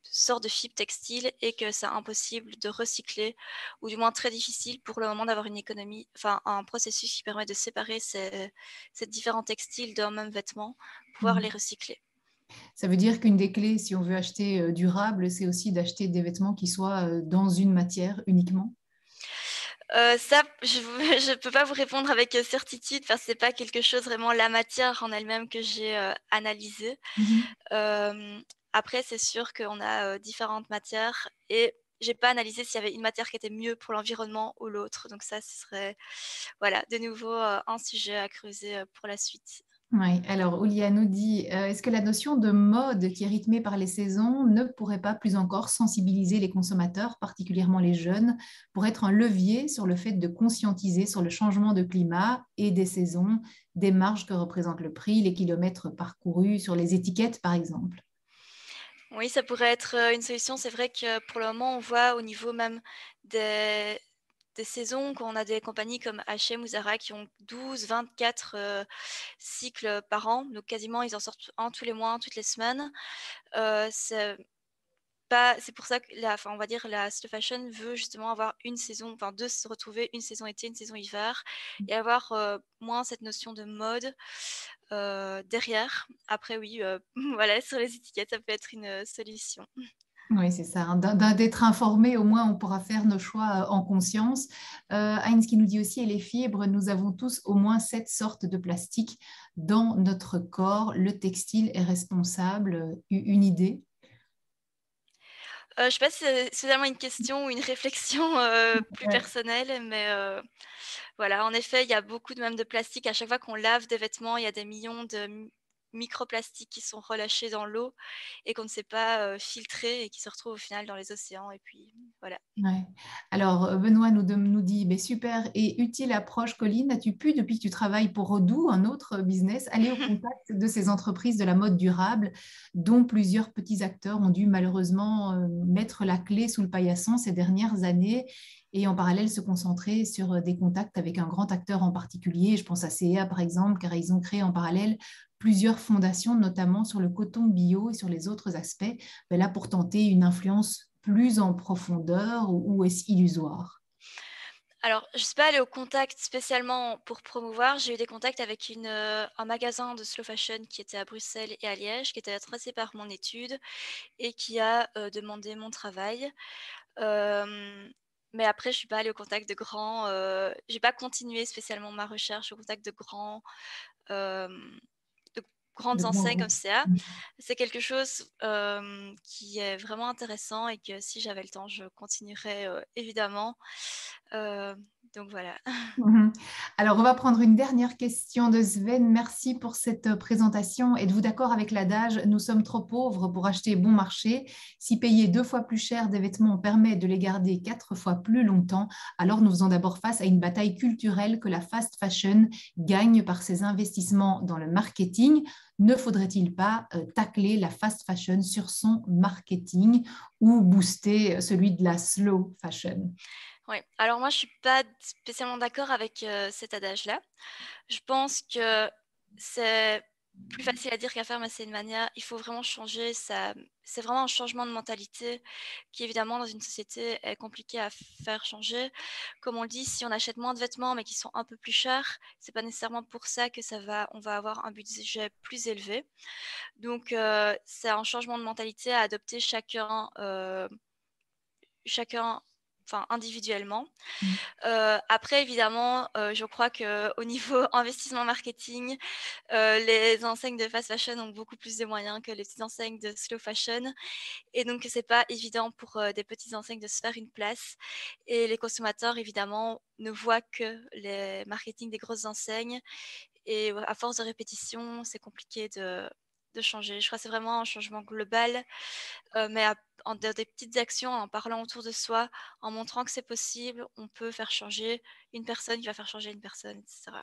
sortes de fibres textiles et que c'est impossible de recycler, ou du moins très difficile pour le moment d'avoir une économie, enfin un processus qui permet de séparer ces différents textiles d'un même vêtement, pouvoir les recycler. Ça veut dire qu'une des clés, si on veut acheter durable, c'est aussi d'acheter des vêtements qui soient dans une matière uniquement? Ça, je peux pas vous répondre avec certitude parce que c'est pas quelque chose vraiment la matière en elle-même que j'ai analysé. Mhm. Après, c'est sûr qu'on a différentes matières et j'ai pas analysé s'il y avait une matière qui était mieux pour l'environnement ou l'autre. Donc ça, ce serait voilà, de nouveau un sujet à creuser pour la suite. Oui, alors Oulia nous dit, est-ce que la notion de mode qui est rythmée par les saisons ne pourrait pas plus encore sensibiliser les consommateurs, particulièrement les jeunes, pour être un levier sur le fait de conscientiser sur le changement de climat et des saisons, des marges que représente le prix, les kilomètres parcourus sur les étiquettes, par exemple? Oui, ça pourrait être une solution. C'est vrai que pour le moment, on voit au niveau même des, des saisons, quand on a des compagnies comme H&M ou Zara qui ont 12, 24 cycles par an. Donc quasiment, ils en sortent un tous les mois, un toutes les semaines. C'est c'est pour ça que enfin, on va dire la slow fashion veut justement avoir une saison, enfin deux se retrouver, une saison été, une saison hiver, et avoir moins cette notion de mode derrière. Après, oui, voilà, sur les étiquettes, ça peut être une solution. Oui, c'est ça, hein. D'être informé, au moins on pourra faire nos choix en conscience. Heinz qui nous dit aussi, et les fibres, nous avons tous au moins 7 sortes de plastique dans notre corps. Le textile est responsable. Une idée? Je sais pas si c'est vraiment une question ou une réflexion plus Ouais. personnelle, mais voilà, en effet, il y a beaucoup de même de plastique. À chaque fois qu'on lave des vêtements, il y a des millions de microplastiques qui sont relâchés dans l'eau et qu'on ne sait pas filtrer et qui se retrouvent au final dans les océans. Et puis voilà. Ouais. Alors, Benoît nous dit, ben, super et utile approche, Colline. As-tu pu, depuis que tu travailles pour Odoo, un autre business, aller au contact de ces entreprises de la mode durable, dont plusieurs petits acteurs ont dû malheureusement mettre la clé sous le paillasson ces dernières années et en parallèle se concentrer sur des contacts avec un grand acteur en particulier? Je pense à CEA par exemple, car ils ont créé en parallèle plusieurs fondations, notamment sur le coton bio et sur les autres aspects, ben là, pour tenter une influence plus en profondeur ou est-ce illusoire? Alors, je ne suis pas allée au contact spécialement pour promouvoir. J'ai eu des contacts avec un magasin de slow fashion qui était à Bruxelles et à Liège, qui était intéressé par mon étude et qui a demandé mon travail. Mais après, je suis pas allée au contact de grands. J'ai pas continué spécialement ma recherche au contact euh, de De grandes grands enseignes comme groupes. CA. C'est quelque chose qui est vraiment intéressant et que si j'avais le temps, je continuerais évidemment. Euh, donc voilà. Mhm. Alors, on va prendre une dernière question de Sven. Merci pour cette présentation. Êtes-vous d'accord avec l'adage « Nous sommes trop pauvres pour acheter bon marché. Si payer 2 fois plus cher des vêtements permet de les garder 4 fois plus longtemps, alors nous faisons d'abord face à une bataille culturelle que la fast fashion gagne par ses investissements dans le marketing. Ne faudrait-il pas tacler la fast fashion sur son marketing ou booster celui de la slow fashion ?» Oui. Alors moi, je suis pas spécialement d'accord avec cet adage-là. Je pense que c'est plus facile à dire qu'à faire, mais c'est une manière. Il faut vraiment changer. Ça, c'est vraiment un changement de mentalité qui, évidemment, dans une société, est compliqué à faire changer. Comme on le dit, si on achète moins de vêtements, mais qui sont un peu plus chers, c'est pas nécessairement pour ça que on va avoir un budget plus élevé. Donc, c'est un changement de mentalité à adopter chacun, enfin individuellement. Après, évidemment, je crois qu'au niveau investissement marketing, les enseignes de fast fashion ont beaucoup plus de moyens que les petites enseignes de slow fashion. Et donc, c'est pas évident pour des petites enseignes de se faire une place. Et les consommateurs, évidemment, ne voient que les marketing des grosses enseignes. Et à force de répétition, c'est compliqué de changer. Je crois que c'est vraiment un changement global, mais en dans des petites actions, en parlant autour de soi, en montrant que c'est possible, on peut faire changer une personne qui va faire changer une personne, etc.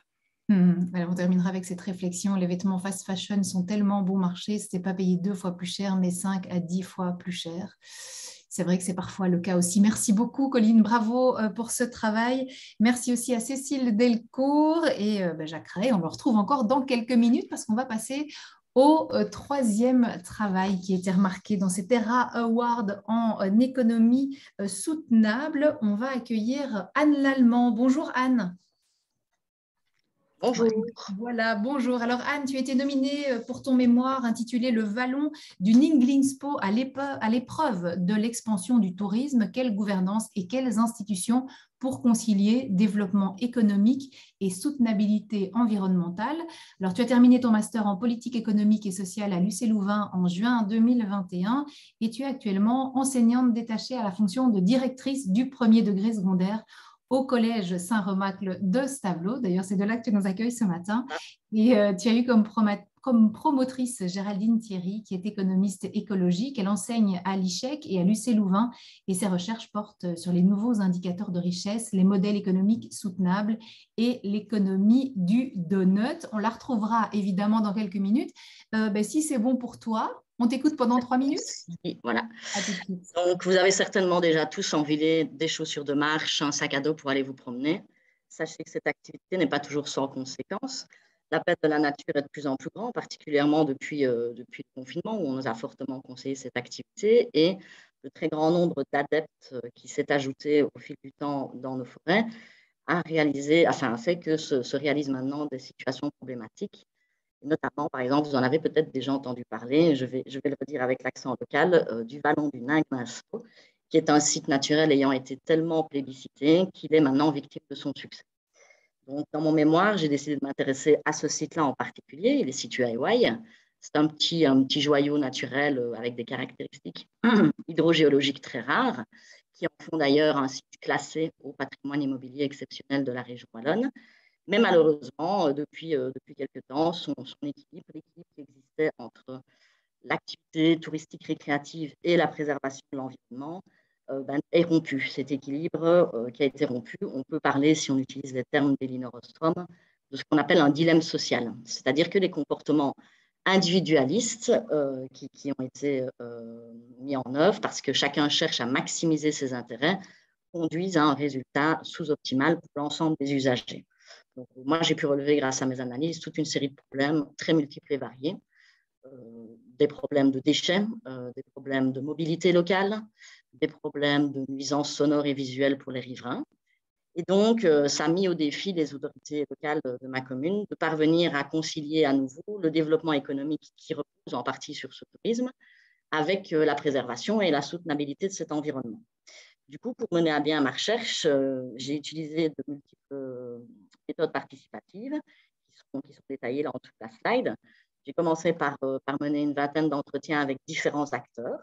Alors, on terminera avec cette réflexion. Les vêtements fast fashion sont tellement bon marché, ce n'est pas payer 2 fois plus cher, mais 5 à 10 fois plus cher. C'est vrai que c'est parfois le cas aussi. Merci beaucoup, Colline. Bravo pour ce travail. Merci aussi à Cécile Delcourt et Jacques Ray. On le retrouve encore dans quelques minutes parce qu'on va passer au troisième travail qui a été remarqué dans ces Terra Awards en économie soutenable. On va accueillir Anne Lallemand. Bonjour Anne. Bonjour. Voilà, bonjour. Alors Anne, tu as été nominée pour ton mémoire intitulé Le Vallon du Ninglingspo à l'épreuve de l'expansion du tourisme. Quelle gouvernance et quelles institutions pour concilier développement économique et soutenabilité environnementale. Alors, tu as terminé ton master en politique économique et sociale à l'UC Louvain en juin 2021 et tu es actuellement enseignante détachée à la fonction de directrice du premier degré secondaire au Collège Saint-Remacle de Stavelot. D'ailleurs, c'est de là que tu nous accueilles ce matin. Et tu as eu comme promotrice Géraldine Thierry, qui est économiste écologique. Elle enseigne à l'ICHEC et à l'UC Louvain et ses recherches portent sur les nouveaux indicateurs de richesse, les modèles économiques soutenables et l'économie du donut. On la retrouvera évidemment dans quelques minutes. Si c'est bon pour toi, on t'écoute pendant 3 minutes. Voilà. À tout de suite. Donc, vous avez certainement déjà tous enfilé des chaussures de marche, un sac à dos pour aller vous promener. Sachez que cette activité n'est pas toujours sans conséquences. L'appel de la nature est de plus en plus grand, particulièrement depuis le confinement où on nous a fortement conseillé cette activité et le très grand nombre d'adeptes qui s'est ajouté au fil du temps dans nos forêts a fait que se réalisent maintenant des situations problématiques. Notamment, par exemple, vous en avez peut-être déjà entendu parler, je vais le redire avec l'accent local, du Vallon du Ninglingspo, qui est un site naturel ayant été tellement plébiscité qu'il est maintenant victime de son succès. Donc, dans mon mémoire, j'ai décidé de m'intéresser à ce site-là en particulier. Il est situé à Éouaille. C'est un petit joyau naturel avec des caractéristiques hydrogéologiques très rares, qui en font d'ailleurs un site classé au patrimoine immobilier exceptionnel de la région wallonne. Mais malheureusement, depuis quelques temps, son équilibre, l'équilibre qui existait entre l'activité touristique récréative et la préservation de l'environnement est rompu. Cet équilibre qui a été rompu, on peut parler, si on utilise les termes d'Elinor Ostrom, de ce qu'on appelle un dilemme social. C'est-à-dire que les comportements individualistes qui ont été mis en œuvre parce que chacun cherche à maximiser ses intérêts conduisent à un résultat sous-optimal pour l'ensemble des usagers. Donc, moi, j'ai pu relever, grâce à mes analyses, toute une série de problèmes très multiples et variés. Des problèmes de déchets, des problèmes de mobilité locale, des problèmes de nuisances sonores et visuelles pour les riverains. Et donc, ça a mis au défi les autorités locales de ma commune de parvenir à concilier à nouveau le développement économique qui repose en partie sur ce tourisme avec la préservation et la soutenabilité de cet environnement. Du coup, pour mener à bien ma recherche, j'ai utilisé de multiples méthodes participatives qui sont détaillées là en dessous de la slide. J'ai commencé par mener une vingtaine d'entretiens avec différents acteurs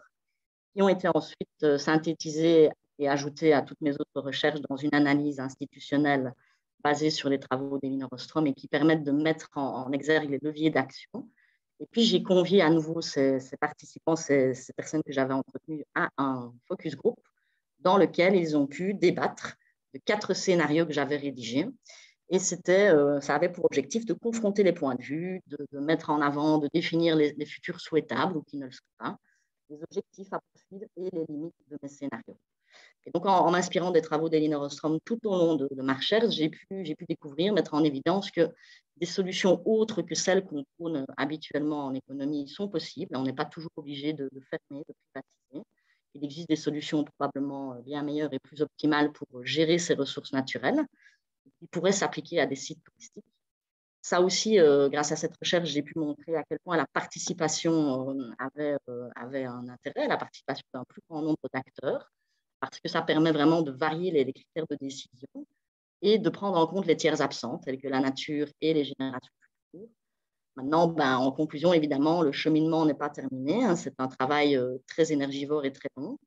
qui ont été ensuite synthétisés et ajoutés à toutes mes autres recherches dans une analyse institutionnelle basée sur les travaux d'Elinor Ostrom et qui permettent de mettre en exergue les leviers d'action. Et puis, j'ai convié à nouveau ces participants, ces personnes que j'avais entretenues à un focus group dans lequel ils ont pu débattre de 4 scénarios que j'avais rédigés. Et ça avait pour objectif de confronter les points de vue, de mettre en avant, de définir les futurs souhaitables ou qui ne le sont pas, les objectifs à poursuivre et les limites de mes scénarios. Et donc, en m'inspirant des travaux d'Elinor Ostrom tout au long de ma recherche, j'ai pu découvrir, mettre en évidence que des solutions autres que celles qu'on prône habituellement en économie sont possibles. On n'est pas toujours obligé de fermer, de privatiser. Il existe des solutions probablement bien meilleures et plus optimales pour gérer ces ressources naturelles qui pourraient s'appliquer à des sites touristiques. Ça aussi, grâce à cette recherche, j'ai pu montrer à quel point la participation avait un intérêt, la participation d'un plus grand nombre d'acteurs, parce que ça permet vraiment de varier les critères de décision et de prendre en compte les tiers absents, tels que la nature et les générations futures. Maintenant, en conclusion, évidemment, le cheminement n'est pas terminé. Hein, c'est un travail très énergivore et très long.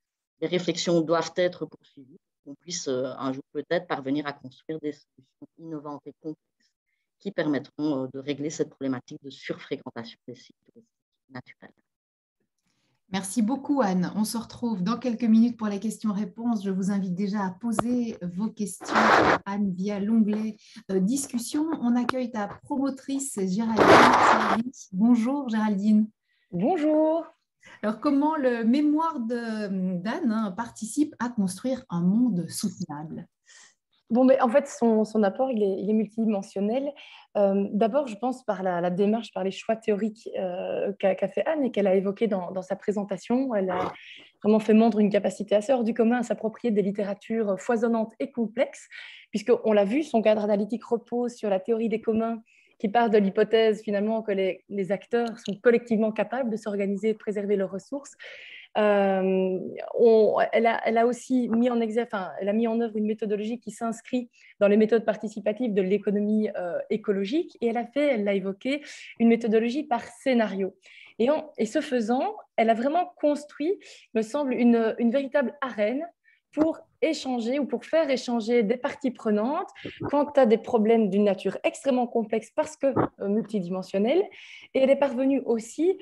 Les réflexions doivent être poursuivies pour qu'on puisse un jour peut-être parvenir à construire des solutions innovantes et complexes qui permettront de régler cette problématique de surfréquentation des sites touristiques naturels. Merci beaucoup, Anne. On se retrouve dans quelques minutes pour les questions-réponses. Je vous invite déjà à poser vos questions, Anne, via l'onglet discussion. On accueille ta promotrice, Géraldine. Bonjour, Géraldine. Bonjour. Alors, comment le mémoire d'Anne participe à construire un monde soutenable ? Bon, mais en fait, son apport, il est multidimensionnel. D'abord, je pense par la démarche, par les choix théoriques qu'a fait Anne et qu'elle a évoqué dans sa présentation. Elle a vraiment fait montre d'une capacité assez hors du commun à s'approprier des littératures foisonnantes et complexes, puisqu'on l'a vu, son cadre analytique repose sur la théorie des communs qui part de l'hypothèse finalement que les acteurs sont collectivement capables de s'organiser et de préserver leurs ressources. Elle a aussi mis en œuvre une méthodologie qui s'inscrit dans les méthodes participatives de l'économie écologique, et elle l'a évoqué, une méthodologie par scénario. Et ce faisant, elle a vraiment construit, me semble, une véritable arène pour échanger ou pour faire échanger des parties prenantes quand tu as des problèmes d'une nature extrêmement complexe parce que multidimensionnelle. Et elle est parvenue aussi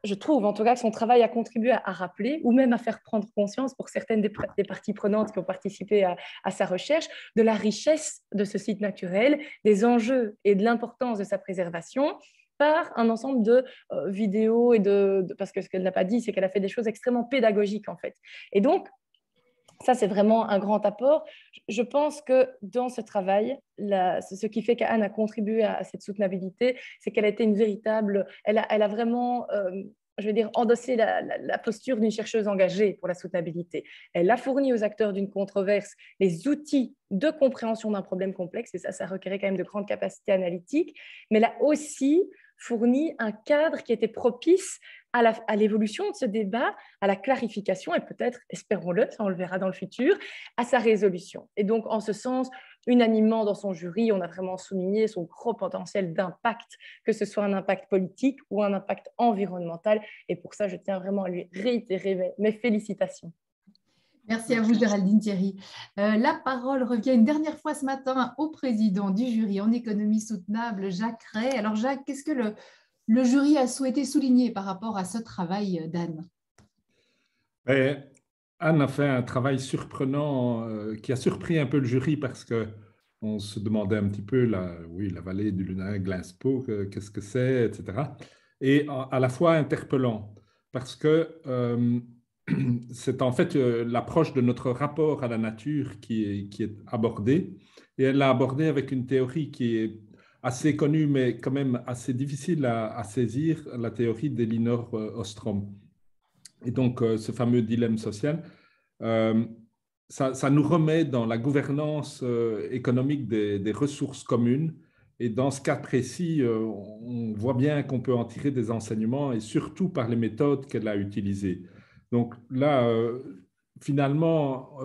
je trouve en tout cas que son travail a contribué à rappeler ou même à faire prendre conscience pour certaines des parties prenantes qui ont participé à sa recherche de la richesse de ce site naturel, des enjeux et de l'importance de sa préservation par un ensemble de vidéos parce que ce qu'elle n'a pas dit, c'est qu'elle a fait des choses extrêmement pédagogiques en fait. Et donc, ça, c'est vraiment un grand apport. Je pense que dans ce travail, ce qui fait qu'Anne a contribué à cette soutenabilité, c'est qu'elle a été une véritable... Elle a vraiment, je veux dire, endossé la posture d'une chercheuse engagée pour la soutenabilité. Elle a fourni aux acteurs d'une controverse les outils de compréhension d'un problème complexe, et ça requérait quand même de grandes capacités analytiques, mais elle a aussi fourni un cadre qui était propice à l'évolution de ce débat, à la clarification et peut-être, espérons-le, ça on le verra dans le futur, à sa résolution. Et donc, en ce sens, unanimement dans son jury, on a vraiment souligné son gros potentiel d'impact, que ce soit un impact politique ou un impact environnemental. Et pour ça, je tiens vraiment à lui réitérer mes félicitations. Merci à vous, Géraldine Thierry. La parole revient une dernière fois ce matin au président du jury en économie soutenable, Jacques Ray. Alors, Jacques, qu'est-ce que le jury a souhaité souligner par rapport à ce travail d'Anne? Anne a fait un travail surprenant qui a surpris un peu le jury parce qu'on se demandait un petit peu la vallée du Lunin, Glasgow, qu'est-ce que c'est, etc. Et à la fois interpellant parce que c'est en fait l'approche de notre rapport à la nature qui est abordée, et elle l'a abordée avec une théorie qui est assez connue, mais quand même assez difficile à saisir, la théorie d'Elinor Ostrom. Et donc, ce fameux dilemme social, ça nous remet dans la gouvernance économique des ressources communes. Et dans ce cas précis, on voit bien qu'on peut en tirer des enseignements, et surtout par les méthodes qu'elle a utilisées. Donc là, finalement,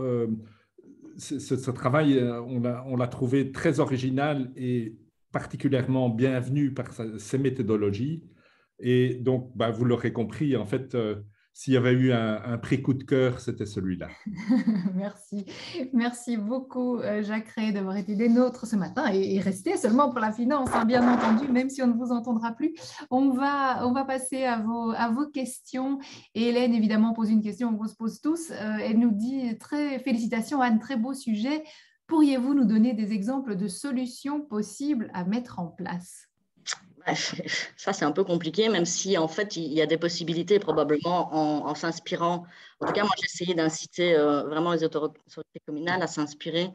ce travail, on l'a trouvé très original et particulièrement bienvenu par ses méthodologies. Et donc, vous l'aurez compris, en fait, s'il y avait eu un prix coup de cœur, c'était celui-là. Merci. Merci beaucoup, Jacques Ray, d'avoir été des nôtres ce matin et rester seulement pour la finance, hein, bien entendu, même si on ne vous entendra plus. On va passer à vos questions. Et Hélène, évidemment, pose une question qu'on se pose tous. Elle nous dit, félicitations, Anne, très beau sujet. Pourriez-vous nous donner des exemples de solutions possibles à mettre en place? Ça, c'est un peu compliqué, même si en fait, il y a des possibilités probablement en s'inspirant. En tout cas, moi, j'ai essayé d'inciter vraiment les autorités communales à s'inspirer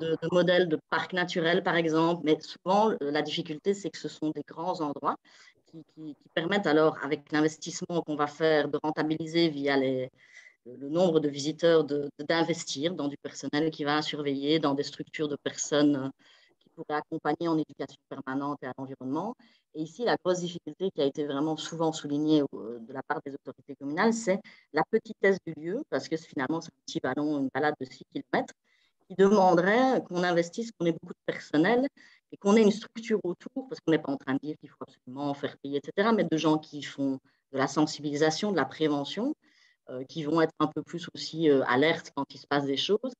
de modèles de parcs naturels, par exemple. Mais souvent, la difficulté, c'est que ce sont des grands endroits qui permettent alors, avec l'investissement qu'on va faire, de rentabiliser via le nombre de visiteurs, d'investir dans du personnel qui va surveiller, dans des structures de personnes qui pourraient accompagner en éducation permanente et à l'environnement. Et ici, la grosse difficulté qui a été vraiment souvent soulignée de la part des autorités communales, c'est la petitesse du lieu, parce que finalement, c'est un petit ballon, une balade de 6 km, qui demanderait qu'on investisse, qu'on ait beaucoup de personnel et qu'on ait une structure autour, parce qu'on n'est pas en train de dire qu'il faut absolument faire payer, etc., mais de gens qui font de la sensibilisation, de la prévention, qui vont être un peu plus aussi alertes quand il se passe des choses.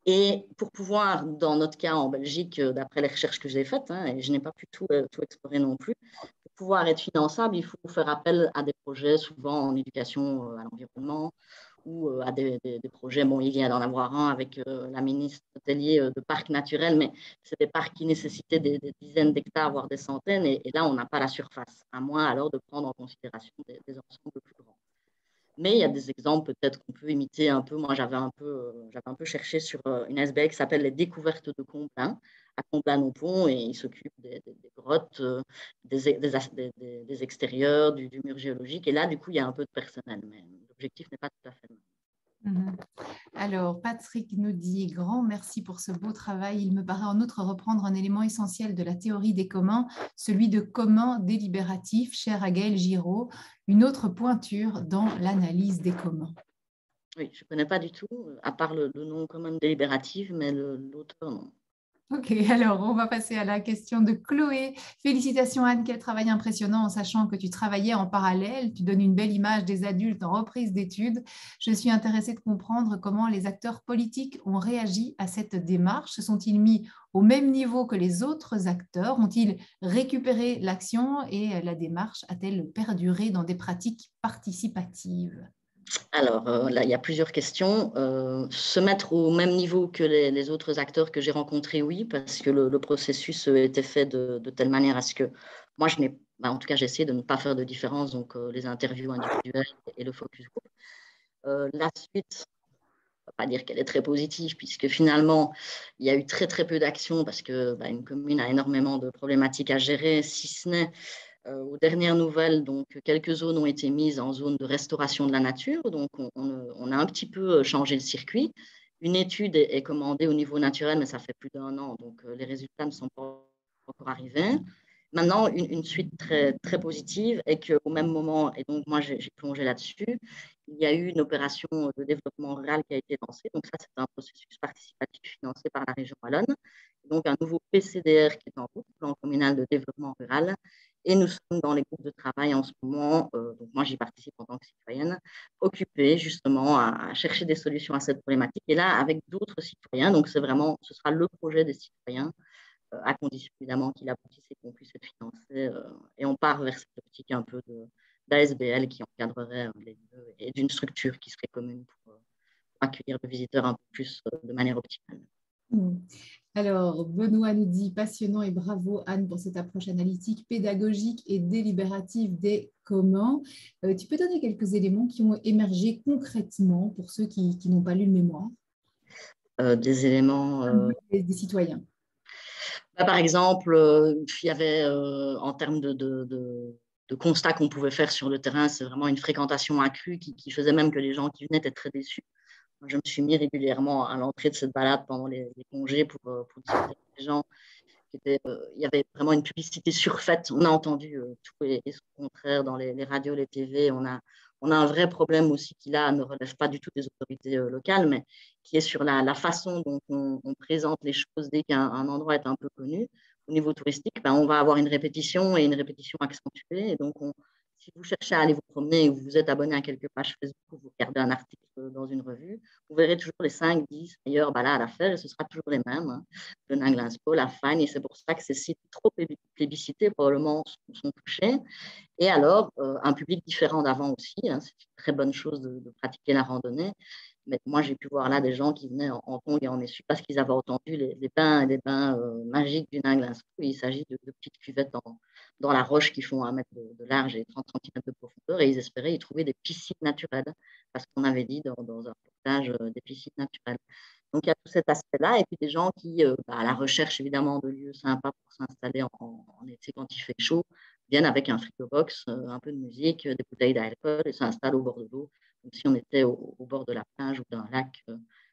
Et pour pouvoir, dans notre cas en Belgique, d'après les recherches que j'ai faites, et je n'ai pas pu tout explorer non plus, pour pouvoir être finançable, il faut faire appel à des projets souvent en éducation à l'environnement ou à des projets, bon, il vient d'en avoir un avec la ministre Tellier de parcs naturels, mais c'est des parcs qui nécessitaient des dizaines d'hectares, voire des centaines, et là, on n'a pas la surface, à moins alors de prendre en considération des ensembles plus grands. Mais il y a des exemples peut-être qu'on peut imiter un peu. Moi, j'avais un peu cherché sur une SBL qui s'appelle les découvertes de Complain à Comblain-au-Pont et il s'occupe des grottes, des extérieurs, du mur géologique. Et là, du coup, il y a un peu de personnel, mais l'objectif n'est pas tout à fait le même. Alors, Patrick nous dit grand merci pour ce beau travail. Il me paraît en outre reprendre un élément essentiel de la théorie des communs, celui de commun délibératif, cher à Gaël Giraud, une autre pointure dans l'analyse des communs. Oui, je ne connais pas du tout, à part le nom commun délibératif, mais l'auteur, non. Ok, alors on va passer à la question de Chloé. Félicitations Anne, quel travail impressionnant en sachant que tu travaillais en parallèle. Tu donnes une belle image des adultes en reprise d'études. Je suis intéressée de comprendre comment les acteurs politiques ont réagi à cette démarche. Se sont-ils mis au même niveau que les autres acteurs? Ont-ils récupéré l'action et la démarche a-t-elle perduré dans des pratiques participatives? Alors, là, il y a plusieurs questions. Se mettre au même niveau que les autres acteurs que j'ai rencontrés, oui, parce que le processus était fait de telle manière à ce que moi, en tout cas, j'ai essayé de ne pas faire de différence, donc les interviews individuelles et le focus group. La suite, on ne va pas dire qu'elle est très positive, puisque finalement, il y a eu très, très peu d'actions, parce que une commune a énormément de problématiques à gérer, si ce n'est aux dernières nouvelles, donc, quelques zones ont été mises en zone de restauration de la nature. Donc, on a un petit peu changé le circuit. Une étude est commandée au niveau naturel, mais ça fait plus d'1 an. Donc, les résultats ne sont pas encore arrivés. Maintenant, une suite très, très positive est qu'au même moment, et donc moi j'ai plongé là-dessus, il y a eu une opération de développement rural qui a été lancée. Donc ça, c'est un processus participatif financé par la région wallonne. Donc un nouveau PCDR qui est en route, plan communal de développement rural. Et nous sommes dans les groupes de travail en ce moment, donc moi j'y participe en tant que citoyenne, occupée justement à chercher des solutions à cette problématique. Et là, avec d'autres citoyens, donc ce sera le projet des citoyens, à condition évidemment qu'il aboutisse et qu'on puisse être financé. Et on part vers cette optique un peu d'ASBL qui encadrerait les lieux et d'une structure qui serait commune pour accueillir le visiteur un peu plus de manière optimale. Alors, Benoît nous dit passionnant et bravo Anne pour cette approche analytique, pédagogique et délibérative des communs. Tu peux donner quelques éléments qui ont émergé concrètement pour ceux qui n'ont pas lu le mémoire? Des éléments… Des citoyens. Par exemple, il y avait en termes de constats qu'on pouvait faire sur le terrain, c'est vraiment une fréquentation accrue qui faisait même que les gens qui venaient étaient très déçus. Je me suis mis régulièrement à l'entrée de cette balade pendant les congés pour discuter avec les gens. Il y avait vraiment une publicité surfaite. On a entendu tout et son contraire dans les radios, les TV. On a un vrai problème aussi qui, là, ne relève pas du tout des autorités locales, mais qui est sur la façon dont on présente les choses dès qu'un endroit est un peu connu. Au niveau touristique, on va avoir une répétition et une répétition accentuée. Et donc, si vous cherchez à aller vous promener et vous vous êtes abonné à quelques pages Facebook ou vous regardez un article dans une revue, vous verrez toujours les 5-10 meilleures balades à faire et ce sera toujours les mêmes. Hein. Le Nanglinspå, la Fagne, et c'est pour ça que ces sites trop plébiscités probablement sont touchés. Et alors, un public différent d'avant aussi, hein, c'est une très bonne chose de pratiquer la randonnée. Mais moi, j'ai pu voir là des gens qui venaient en tongs et en essuie parce qu'ils avaient entendu les bains magiques du Nanglinspå. Il s'agit de petites cuvettes dans la roche qui font 1 mètre de large et 30 cm de profondeur. Et ils espéraient y trouver des piscines naturelles parce qu'on avait dit dans un reportage des piscines naturelles. Donc, il y a tout cet aspect-là. Et puis, des gens qui, à la recherche évidemment de lieux sympas pour s'installer en été quand il fait chaud, viennent avec un frigo-box, un peu de musique, des bouteilles d'alcool et s'installent au bord de l'eau, comme si on était au bord de la plage ou d'un lac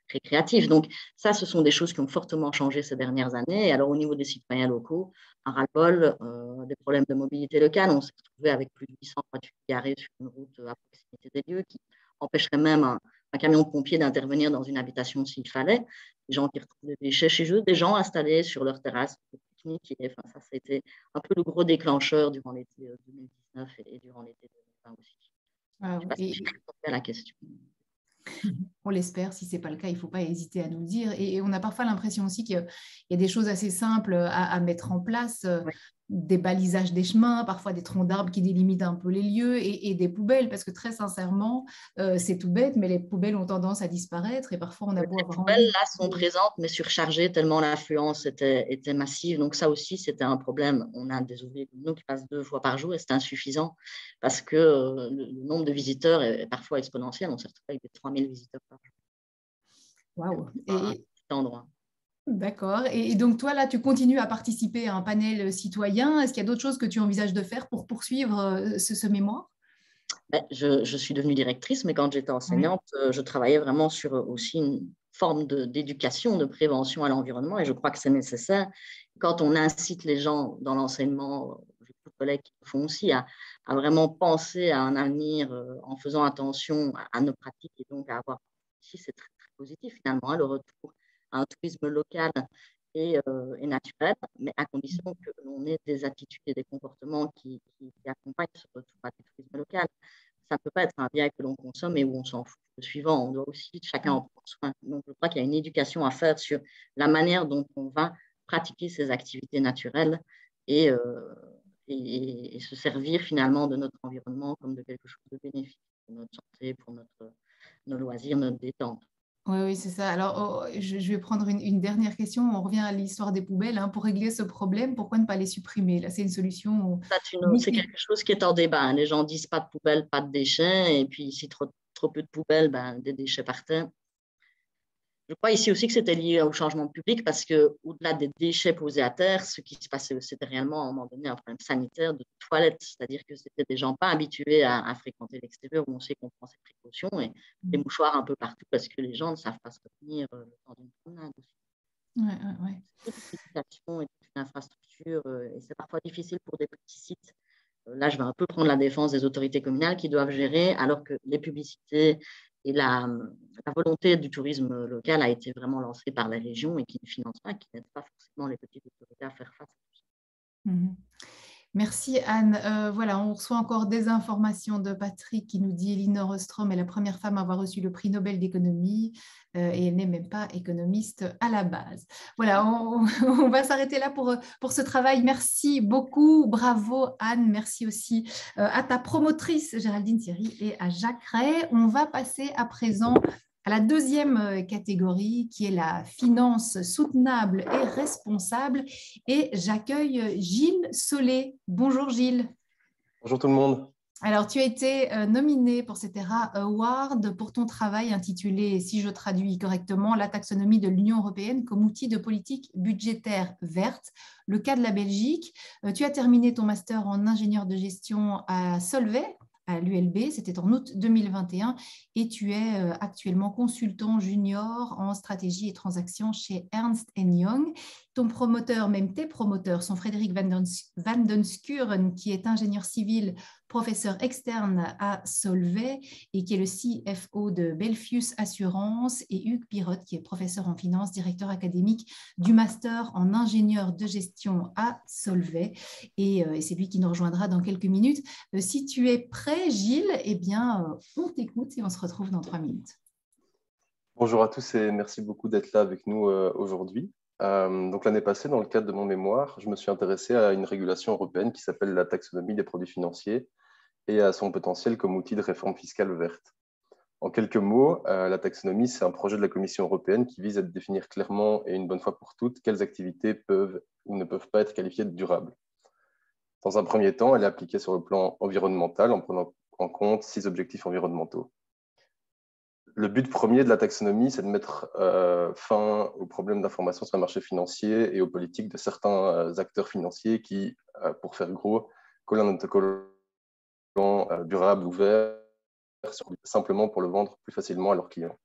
récréatif. Donc, ça, ce sont des choses qui ont fortement changé ces dernières années. Et alors, au niveau des citoyens locaux, un ras-le-bol, des problèmes de mobilité locale. On s'est retrouvé avec plus de 800 voitures garées sur une route à proximité des lieux qui empêcherait même un camion de pompiers d'intervenir dans une habitation s'il fallait. Des gens qui retrouvent des déchets chez eux, des gens installés sur leur terrasse pour pique-nique. Enfin, ça, c'était un peu le gros déclencheur durant l'été 2019 et durant l'été 2020 aussi. Je ne sais pas si j'ai répondu à la question. On l'espère. Si ce n'est pas le cas, il ne faut pas hésiter à nous le dire. Et on a parfois l'impression aussi qu'il y a des choses assez simples à mettre en place, des balisages des chemins, parfois des troncs d'arbres qui délimitent un peu les lieux et des poubelles, parce que très sincèrement, c'est tout bête, mais les poubelles ont tendance à disparaître et parfois on a beau avoir envie. Les poubelles, là, sont présentes, mais surchargées tellement l'affluence était massive. Donc ça aussi, c'était un problème. On a des ouvriers comme nous qui passent 2 fois par jour et c'est insuffisant parce que le nombre de visiteurs est parfois exponentiel. On s'est retrouvé avec des 3000 visiteurs par jour. Waouh! Et cet endroit. D'accord. Et donc, toi, là, tu continues à participer à un panel citoyen. Est-ce qu'il y a d'autres choses que tu envisages de faire pour poursuivre ce mémoire? Je suis devenue directrice, mais quand j'étais Oui. enseignante, je travaillais vraiment sur aussi une forme d'éducation, de prévention à l'environnement, et je crois que c'est nécessaire. Quand on incite les gens dans l'enseignement, j'ai beaucoup de collègues qui le font aussi, à vraiment penser à un avenir en faisant attention à nos pratiques et donc à avoir ici, c'est très, très positif finalement, hein, le retour à un tourisme local et naturel, mais à condition que l'on ait des attitudes et des comportements qui accompagnent ce retour à du tourisme local. Ça ne peut pas être un bien que l'on consomme et où on s'en fout. Le suivant, on doit aussi chacun en prendre soin. Donc, je crois qu'il y a une éducation à faire sur la manière dont on va pratiquer ces activités naturelles et, et se servir finalement de notre environnement comme de quelque chose de bénéfique pour notre santé, pour nos loisirs, notre détente. Oui, oui, c'est ça. Alors, je vais prendre une dernière question. On revient à l'histoire des poubelles, hein. Pour régler ce problème, pourquoi ne pas les supprimer? Là, c'est une solution C'est quelque chose qui est en débat. Les gens disent pas de poubelles, pas de déchets. Et puis, si trop peu de poubelles, des déchets par terre. Je crois ici aussi que c'était lié au changement public parce qu'au-delà des déchets posés à terre, ce qui se passait, c'était réellement à un moment donné un problème sanitaire de toilettes. C'est-à-dire que c'était des gens pas habitués à fréquenter l'extérieur où on sait qu'on prend ses précautions et des mouchoirs un peu partout parce que les gens ne savent pas se retenir le temps d'une promenade aussi. Ouais. Toute l'éducation et toute une infrastructure et c'est parfois difficile pour des petits sites. Là, je vais un peu prendre la défense des autorités communales qui doivent gérer, alors que les publicités et la volonté du tourisme local a été vraiment lancée par la région et qui ne finance pas, qui n'aide pas forcément les petites autorités à faire face à tout ça. Mhm. Merci Anne. Voilà, on reçoit encore des informations de Patrick qui nous dit Elinor Ostrom est la première femme à avoir reçu le prix Nobel d'économie et elle n'est même pas économiste à la base. Voilà, on va s'arrêter là pour ce travail. Merci beaucoup, bravo Anne. Merci aussi à ta promotrice Géraldine Thierry et à Jacques Ray. On va passer à présent à la deuxième catégorie qui est la finance soutenable et responsable. Et j'accueille Gilles Solé. Bonjour Gilles. Bonjour tout le monde. Alors, tu as été nominé pour cet ERA Award pour ton travail intitulé, si je traduis correctement, la taxonomie de l'Union européenne comme outil de politique budgétaire verte, le cas de la Belgique. Tu as terminé ton master en ingénieur de gestion à Solvay, à l'ULB, c'était en août 2021, et tu es actuellement consultant junior en stratégie et transactions chez Ernst Young. Ton promoteur, même tes promoteurs, sont Frédéric Van den Skuren, qui est ingénieur civil, professeur externe à Solvay et qui est le CFO de Belfius Assurance, et Hugues Pirotte, qui est professeur en finance, directeur académique du master en ingénieur de gestion à Solvay. Et c'est lui qui nous rejoindra dans quelques minutes. Si tu es prêt, Gilles, eh bien, on t'écoute et on se retrouve dans 3 minutes. Bonjour à tous et merci beaucoup d'être là avec nous aujourd'hui. Donc l'année passée, dans le cadre de mon mémoire, je me suis intéressé à une régulation européenne qui s'appelle la taxonomie des produits financiers et à son potentiel comme outil de réforme fiscale verte. En quelques mots, la taxonomie, c'est un projet de la Commission européenne qui vise à définir clairement et une bonne fois pour toutes quelles activités peuvent ou ne peuvent pas être qualifiées de durables. Dans un premier temps, elle est appliquée sur le plan environnemental en prenant en compte 6 objectifs environnementaux. Le but premier de la taxonomie, c'est de mettre fin aux problèmes d'information sur le marché financier et aux politiques de certains acteurs financiers qui, pour faire gros, collent un autocollant durable ou vert simplement pour le vendre plus facilement à leurs clients.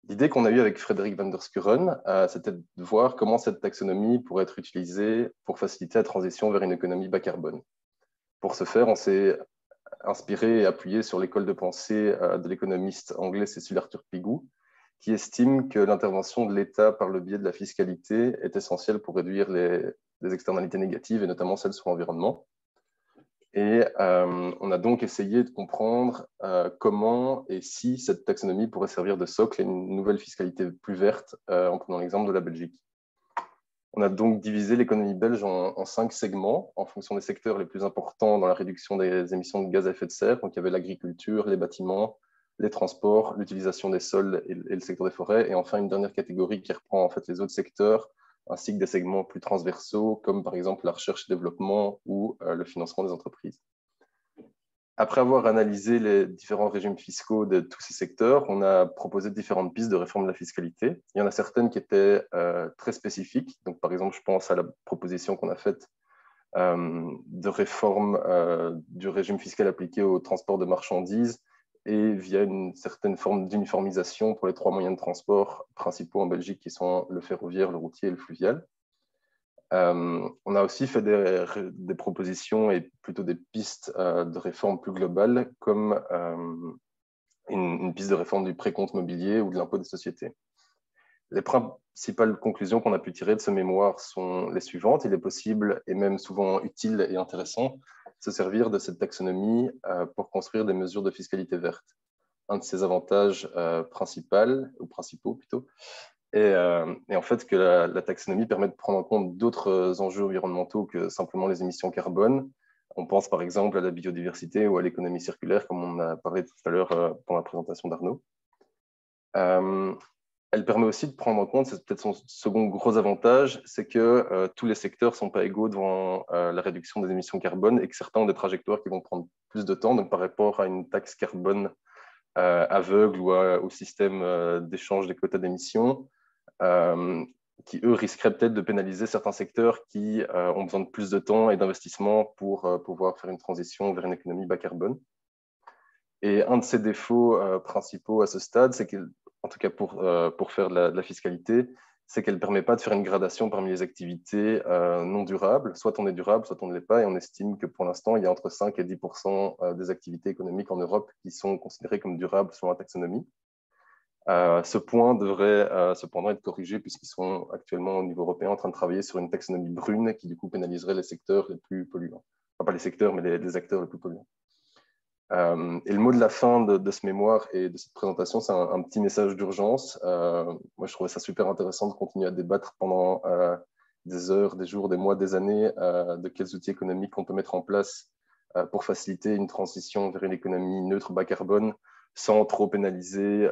L'idée qu'on a eue avec Frédéric Van der Skuren, c'était de voir comment cette taxonomie pourrait être utilisée pour faciliter la transition vers une économie bas carbone. Pour ce faire, on s'est inspiré et appuyé sur l'école de pensée de l'économiste anglais Cecil Arthur Pigou, qui estime que l'intervention de l'État par le biais de la fiscalité est essentielle pour réduire les externalités négatives, et notamment celles sur l'environnement. Et on a donc essayé de comprendre comment et si cette taxonomie pourrait servir de socle à une nouvelle fiscalité plus verte, en prenant l'exemple de la Belgique. On a donc divisé l'économie belge en 5 segments en fonction des secteurs les plus importants dans la réduction des émissions de gaz à effet de serre. Donc, il y avait l'agriculture, les bâtiments, les transports, l'utilisation des sols et le secteur des forêts. Et enfin, une dernière catégorie qui reprend en fait les autres secteurs, ainsi que des segments plus transversaux, comme par exemple la recherche et développement ou le financement des entreprises. Après avoir analysé les différents régimes fiscaux de tous ces secteurs, on a proposé différentes pistes de réforme de la fiscalité. Il y en a certaines qui étaient très spécifiques. Donc, par exemple, je pense à la proposition qu'on a faite de réforme du régime fiscal appliqué au transport de marchandises et via une certaine forme d'uniformisation pour les 3 moyens de transport principaux en Belgique qui sont le ferroviaire, le routier et le fluvial. On a aussi fait des propositions et plutôt des pistes de réforme plus globales, comme une piste de réforme du précompte mobilier ou de l'impôt des sociétés. Les principales conclusions qu'on a pu tirer de ce mémoire sont les suivantes. Il est possible, et même souvent utile et intéressant, de se servir de cette taxonomie pour construire des mesures de fiscalité verte. Un de ses avantages principaux plutôt, et en fait que la taxonomie permet de prendre en compte d'autres enjeux environnementaux que simplement les émissions carbone. On pense par exemple à la biodiversité ou à l'économie circulaire, comme on a parlé tout à l'heure pendant la présentation d'Arnaud. Elle permet aussi de prendre en compte, c'est peut-être son second gros avantage, c'est que tous les secteurs ne sont pas égaux devant la réduction des émissions carbone et que certains ont des trajectoires qui vont prendre plus de temps. Donc par rapport à une taxe carbone aveugle ou au système d'échange des quotas d'émissions, qui, eux, risqueraient peut-être de pénaliser certains secteurs qui ont besoin de plus de temps et d'investissement pour pouvoir faire une transition vers une économie bas carbone. Et un de ses défauts principaux à ce stade, c'est qu'en tout cas pour faire de la fiscalité, c'est qu'elle ne permet pas de faire une gradation parmi les activités non durables. Soit on est durable, soit on ne l'est pas. Et on estime que pour l'instant, il y a entre 5 et 10% des activités économiques en Europe qui sont considérées comme durables selon la taxonomie. Ce point devrait cependant être corrigé puisqu'ils sont actuellement au niveau européen en train de travailler sur une taxonomie brune qui du coup pénaliserait les secteurs les plus polluants. Enfin, pas les secteurs, mais les acteurs les plus polluants. Et le mot de la fin de ce mémoire et de cette présentation, c'est un petit message d'urgence. Moi, je trouvais ça super intéressant de continuer à débattre pendant des heures, des jours, des mois, des années de quels outils économiques on peut mettre en place pour faciliter une transition vers une économie neutre bas carbone sans trop pénaliser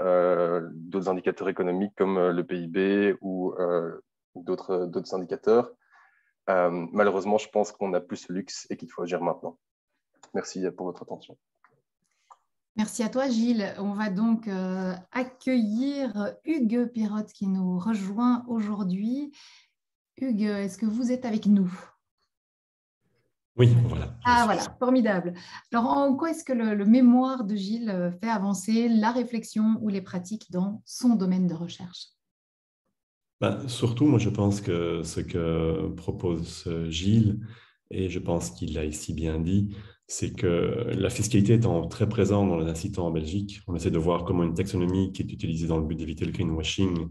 d'autres indicateurs économiques comme le PIB ou d'autres indicateurs. Malheureusement, je pense qu'on n'a plus ce luxe et qu'il faut agir maintenant. Merci pour votre attention. Merci à toi, Gilles. On va donc accueillir Hugues Pirotte qui nous rejoint aujourd'hui. Hugues, est-ce que vous êtes avec nous? Oui, voilà. Ah voilà, formidable. Alors, en quoi est-ce que le mémoire de Gilles fait avancer la réflexion ou les pratiques dans son domaine de recherche? Surtout, moi, je pense que ce que propose Gilles, et je pense qu'il l'a ici bien dit, c'est que la fiscalité étant très présente dans les incitants en Belgique, on essaie de voir comment une taxonomie qui est utilisée dans le but d'éviter le greenwashing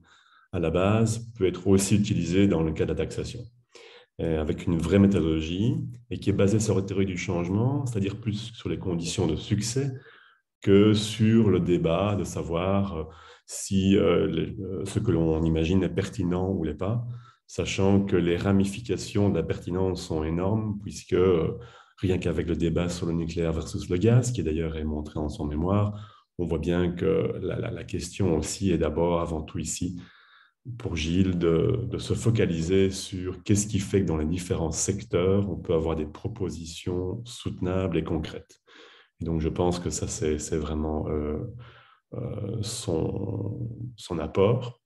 à la base peut être aussi utilisée dans le cas de la taxation, avec une vraie méthodologie et qui est basée sur la théorie du changement, c'est-à-dire plus sur les conditions de succès que sur le débat de savoir si ce que l'on imagine est pertinent ou l'est pas, sachant que les ramifications de la pertinence sont énormes, puisque rien qu'avec le débat sur le nucléaire versus le gaz, qui d'ailleurs est montré dans son mémoire, on voit bien que la question aussi est d'abord, avant tout ici, pour Gilles, de se focaliser sur qu'est-ce qui fait que dans les différents secteurs, on peut avoir des propositions soutenables et concrètes. Et donc, je pense que ça, c'est vraiment son apport.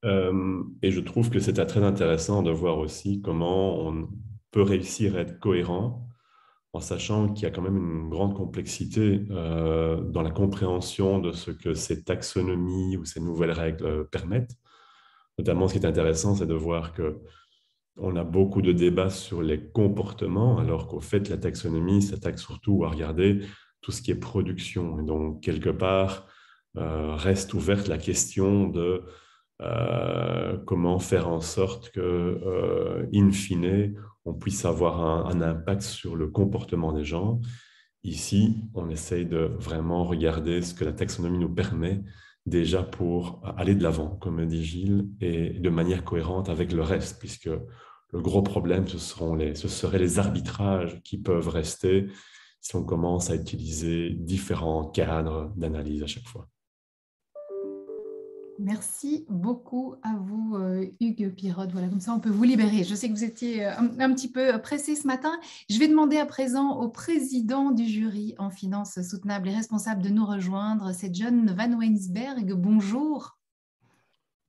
Et je trouve que c'est très intéressant de voir aussi comment on peut réussir à être cohérent en sachant qu'il y a quand même une grande complexité dans la compréhension de ce que ces taxonomies ou ces nouvelles règles permettent. Notamment, ce qui est intéressant, c'est de voir qu'on a beaucoup de débats sur les comportements, alors qu'au fait, la taxonomie s'attaque surtout à regarder tout ce qui est production. Et donc, quelque part, reste ouverte la question de comment faire en sorte que, in fine, on puisse avoir un impact sur le comportement des gens. Ici, on essaye de vraiment regarder ce que la taxonomie nous permet déjà pour aller de l'avant, comme dit Gilles, et de manière cohérente avec le reste, puisque le gros problème, ce seraient les arbitrages qui peuvent rester si on commence à utiliser différents cadres d'analyse à chaque fois. Merci beaucoup à vous, Hugues Pirotte. Voilà, comme ça, on peut vous libérer. Je sais que vous étiez un petit peu pressé ce matin. Je vais demander à présent au président du jury en finances soutenables et responsable de nous rejoindre. C'est John Van Weinsberg. Bonjour.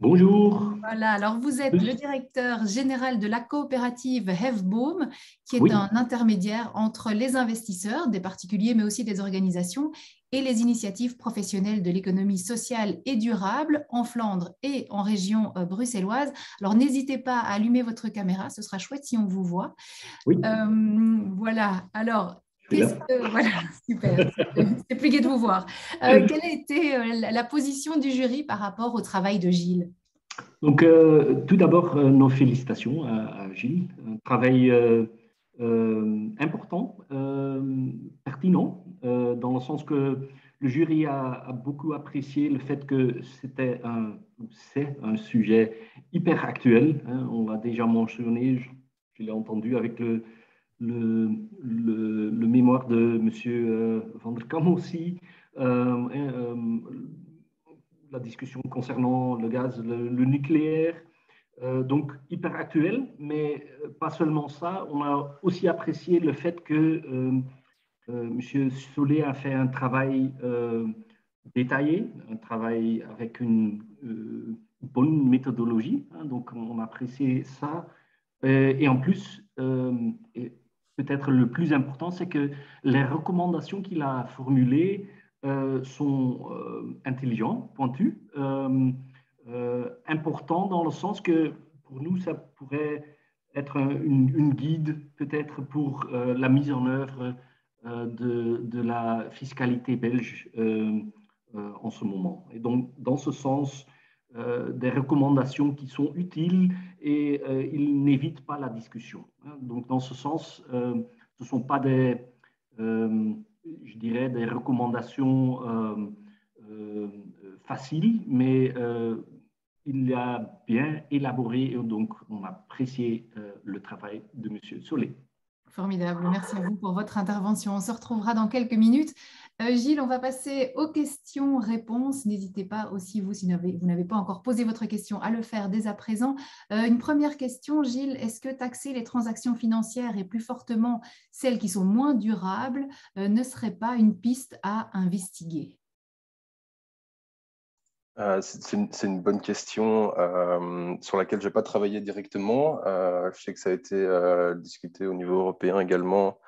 Bonjour. Voilà, alors vous êtes le directeur général de la coopérative Hefboom, qui est Oui. un intermédiaire entre les investisseurs, des particuliers, mais aussi des organisations, et les initiatives professionnelles de l'économie sociale et durable en Flandre et en région bruxelloise. Alors n'hésitez pas à allumer votre caméra, ce sera chouette si on vous voit. Oui. Voilà, alors... Voilà, super, c'est plus gai de vous voir. Quelle a été la position du jury par rapport au travail de Gilles? Donc, tout d'abord, nos félicitations à Gilles. Un travail important, pertinent, dans le sens que le jury a beaucoup apprécié le fait que c'est un sujet hyper actuel. Hein, on l'a déjà mentionné, je l'ai entendu avec le mémoire de M. Van der Kam aussi. La discussion concernant le gaz, le nucléaire, donc hyper actuel, mais pas seulement ça, on a aussi apprécié le fait que M. Solé a fait un travail détaillé, un travail avec une bonne méthodologie, hein, donc on a apprécié ça, et en plus, peut-être le plus important, c'est que les recommandations qu'il a formulées sont intelligents, pointus, importants dans le sens que pour nous, ça pourrait être une guide peut-être pour la mise en œuvre de la fiscalité belge en ce moment. Et donc, dans ce sens, des recommandations qui sont utiles et ils n'évitent pas la discussion. Donc, dans ce sens, ce ne sont pas je dirais, des recommandations faciles, mais il a bien élaboré et donc on a apprécié le travail de M. Solé. Formidable, merci à vous pour votre intervention. On se retrouvera dans quelques minutes. Gilles, on va passer aux questions-réponses. N'hésitez pas aussi, vous, si vous n'avez pas encore posé votre question, à le faire dès à présent. Une première question, Gilles, est-ce que taxer les transactions financières et plus fortement celles qui sont moins durables ne serait pas une piste à investiguer? C'est une bonne question sur laquelle je n'ai pas travaillé directement. Je sais que ça a été discuté au niveau européen également,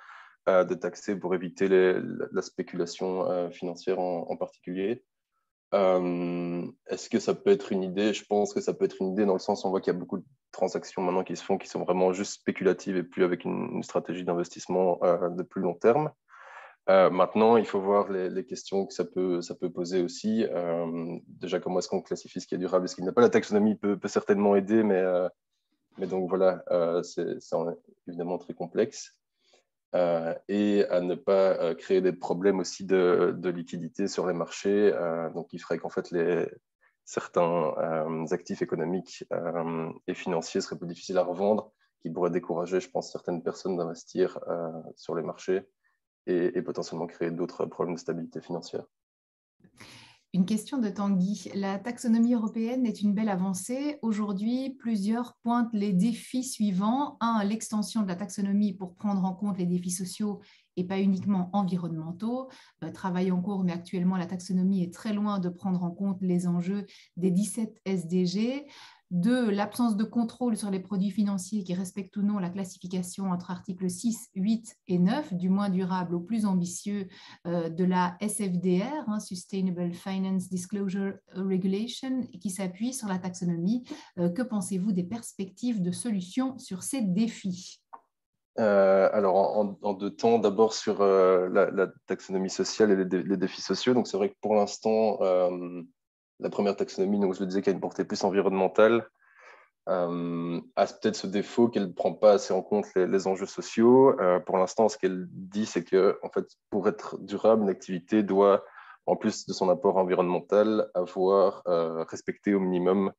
de taxer pour éviter la spéculation financière en particulier. Est-ce que ça peut être une idée? Je pense que ça peut être une idée dans le sens où on voit qu'il y a beaucoup de transactions maintenant qui se font qui sont vraiment juste spéculatives et plus avec une stratégie d'investissement de plus long terme. Maintenant, il faut voir les questions que ça peut poser aussi. Déjà, comment est-ce qu'on classifie ce qui est durable et ce qui n'est pas? La taxonomie peut certainement aider, mais donc voilà, c'est évidemment très complexe. Et à ne pas créer des problèmes aussi de liquidité sur les marchés, donc il ferait qu'en fait certains actifs économiques et financiers seraient plus difficiles à revendre, qui pourraient décourager, je pense, certaines personnes d'investir sur les marchés. Et potentiellement créer d'autres problèmes de stabilité financière. Une question de Tanguy. La taxonomie européenne est une belle avancée. Aujourd'hui, plusieurs pointent les défis suivants. 1, l'extension de la taxonomie pour prendre en compte les défis sociaux et pas uniquement environnementaux. Travail en cours, mais actuellement, la taxonomie est très loin de prendre en compte les enjeux des 17 SDG. 2, l'absence de contrôle sur les produits financiers qui respectent ou non la classification entre articles 6, 8 et 9, du moins durable au plus ambitieux de la SFDR, Sustainable Finance Disclosure Regulation, qui s'appuie sur la taxonomie. Que pensez-vous des perspectives de solutions sur ces défis? Alors, en deux temps, d'abord sur la taxonomie sociale et les défis sociaux. Donc, c'est vrai que pour l'instant, la première taxonomie, donc je le disais, qui a une portée plus environnementale, a peut-être ce défaut qu'elle ne prend pas assez en compte les enjeux sociaux. Pour l'instant, ce qu'elle dit, c'est que en fait, pour être durable, une activité doit, en plus de son apport environnemental, avoir respecté au minimum,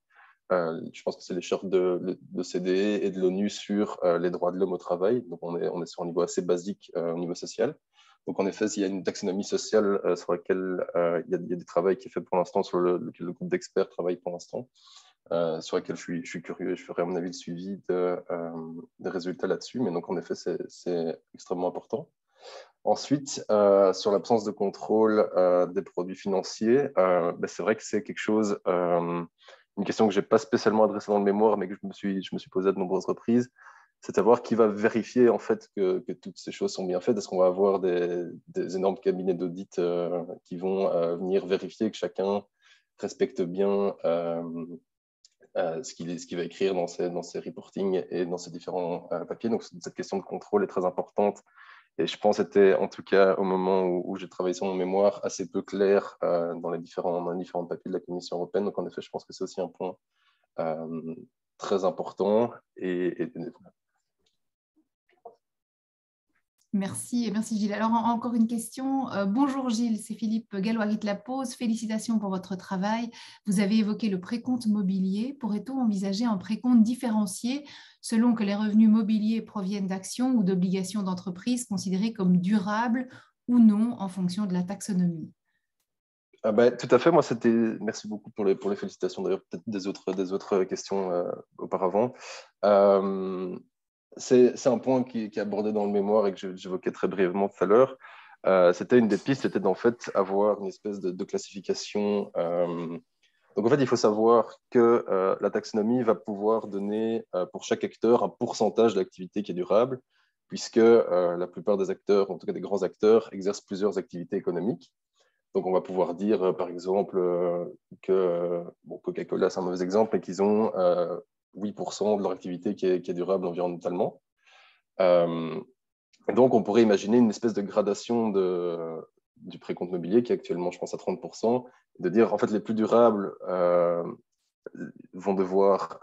je pense que c'est les chartes de CDE et de l'ONU sur les droits de l'homme au travail. Donc, on est sur un niveau assez basique au niveau social. Donc, en effet, il y a une taxonomie sociale sur laquelle il y a du travail qui est fait pour l'instant, sur lequel le groupe d'experts travaille pour l'instant, sur laquelle je suis curieux et je ferai à mon avis le suivi des résultats là-dessus. Mais donc, en effet, c'est extrêmement important. Ensuite, sur l'absence de contrôle des produits financiers, c'est vrai que c'est quelque chose, une question que je n'ai pas spécialement adressée dans le mémoire, mais que je me suis posée à de nombreuses reprises, c'est de savoir qui va vérifier en fait que toutes ces choses sont bien faites. Est-ce qu'on va avoir des énormes cabinets d'audit qui vont venir vérifier que chacun respecte bien ce qu'il va écrire dans ses reportings et dans ses différents papiers. Donc, cette question de contrôle est très importante. Et je pense que c'était, en tout cas, au moment où j'ai travaillé sur mon mémoire, assez peu clair dans les différents papiers de la Commission européenne. Donc, en effet, je pense que c'est aussi un point très important. Merci Gilles. Alors, encore une question. Bonjour Gilles, c'est Philippe Gallois qui te la pose. Félicitations pour votre travail. Vous avez évoqué le précompte mobilier. Pourrait-on envisager un précompte différencié selon que les revenus mobiliers proviennent d'actions ou d'obligations d'entreprise considérées comme durables ou non en fonction de la taxonomie? Tout à fait. Moi, merci beaucoup pour les félicitations. D'ailleurs, peut-être des autres questions auparavant. C'est un point qui est abordé dans le mémoire et que j'évoquais très brièvement tout à l'heure. C'était une des pistes, c'était d'en fait avoir une espèce de classification. Donc en fait, il faut savoir que la taxonomie va pouvoir donner pour chaque acteur un pourcentage de l'activité qui est durable, puisque la plupart des acteurs, en tout cas des grands acteurs, exercent plusieurs activités économiques. Donc on va pouvoir dire, par exemple, que Coca-Cola, c'est un mauvais exemple, mais qu'ils ont 8% de leur activité qui est durable environnementalement. Donc, on pourrait imaginer une espèce de gradation du précompte mobilier qui est actuellement, je pense, à 30%, de dire, en fait, les plus durables vont devoir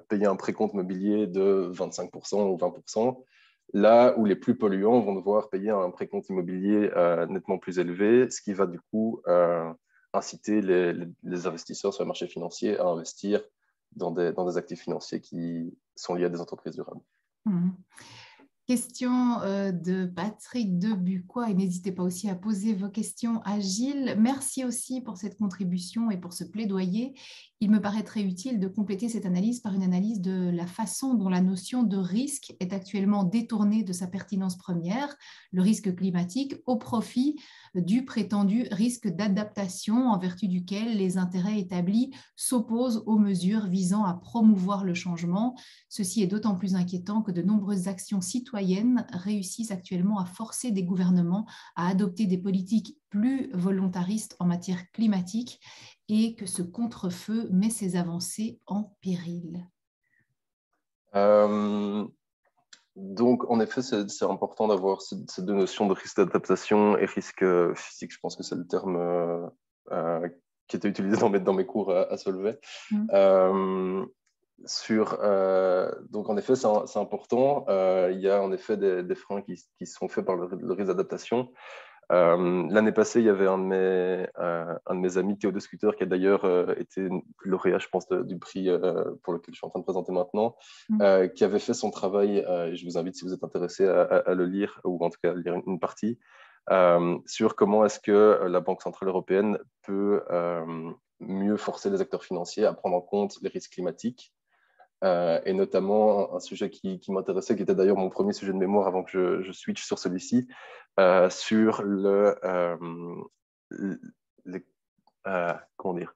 payer un précompte mobilier de 25% ou 20%, là où les plus polluants vont devoir payer un précompte immobilier nettement plus élevé, ce qui va du coup inciter les investisseurs sur le marché financier à investir dans des actifs financiers qui sont liés à des entreprises durables. Question de Patrick Debuquois, et n'hésitez pas aussi à poser vos questions à Gilles. Merci aussi pour cette contribution et pour ce plaidoyer. Il me paraîtrait utile de compléter cette analyse par une analyse de la façon dont la notion de risque est actuellement détournée de sa pertinence première, le risque climatique, au profit du prétendu risque d'adaptation en vertu duquel les intérêts établis s'opposent aux mesures visant à promouvoir le changement. Ceci est d'autant plus inquiétant que de nombreuses actions citoyennes réussissent actuellement à forcer des gouvernements à adopter des politiques plus volontaristes en matière climatique et que ce contre-feu met ces avancées en péril. Donc, en effet, c'est important d'avoir ces deux notions de risque d'adaptation et risque physique. Je pense que c'est le terme qui était utilisé dans mes cours à Solvay. Donc, en effet, c'est important. Il y a en effet des freins qui sont faits par le risque d'adaptation. L'année passée, il y avait un de mes amis, Théo de Scooter, qui a d'ailleurs été lauréat, je pense, du prix pour lequel je suis en train de présenter maintenant, qui avait fait son travail, et je vous invite, si vous êtes intéressé, à le lire, ou en tout cas à lire une partie, sur comment est-ce que la Banque Centrale Européenne peut mieux forcer les acteurs financiers à prendre en compte les risques climatiques. Et notamment un sujet qui m'intéressait, qui était d'ailleurs mon premier sujet de mémoire avant que je switch sur celui-ci, sur comment dire,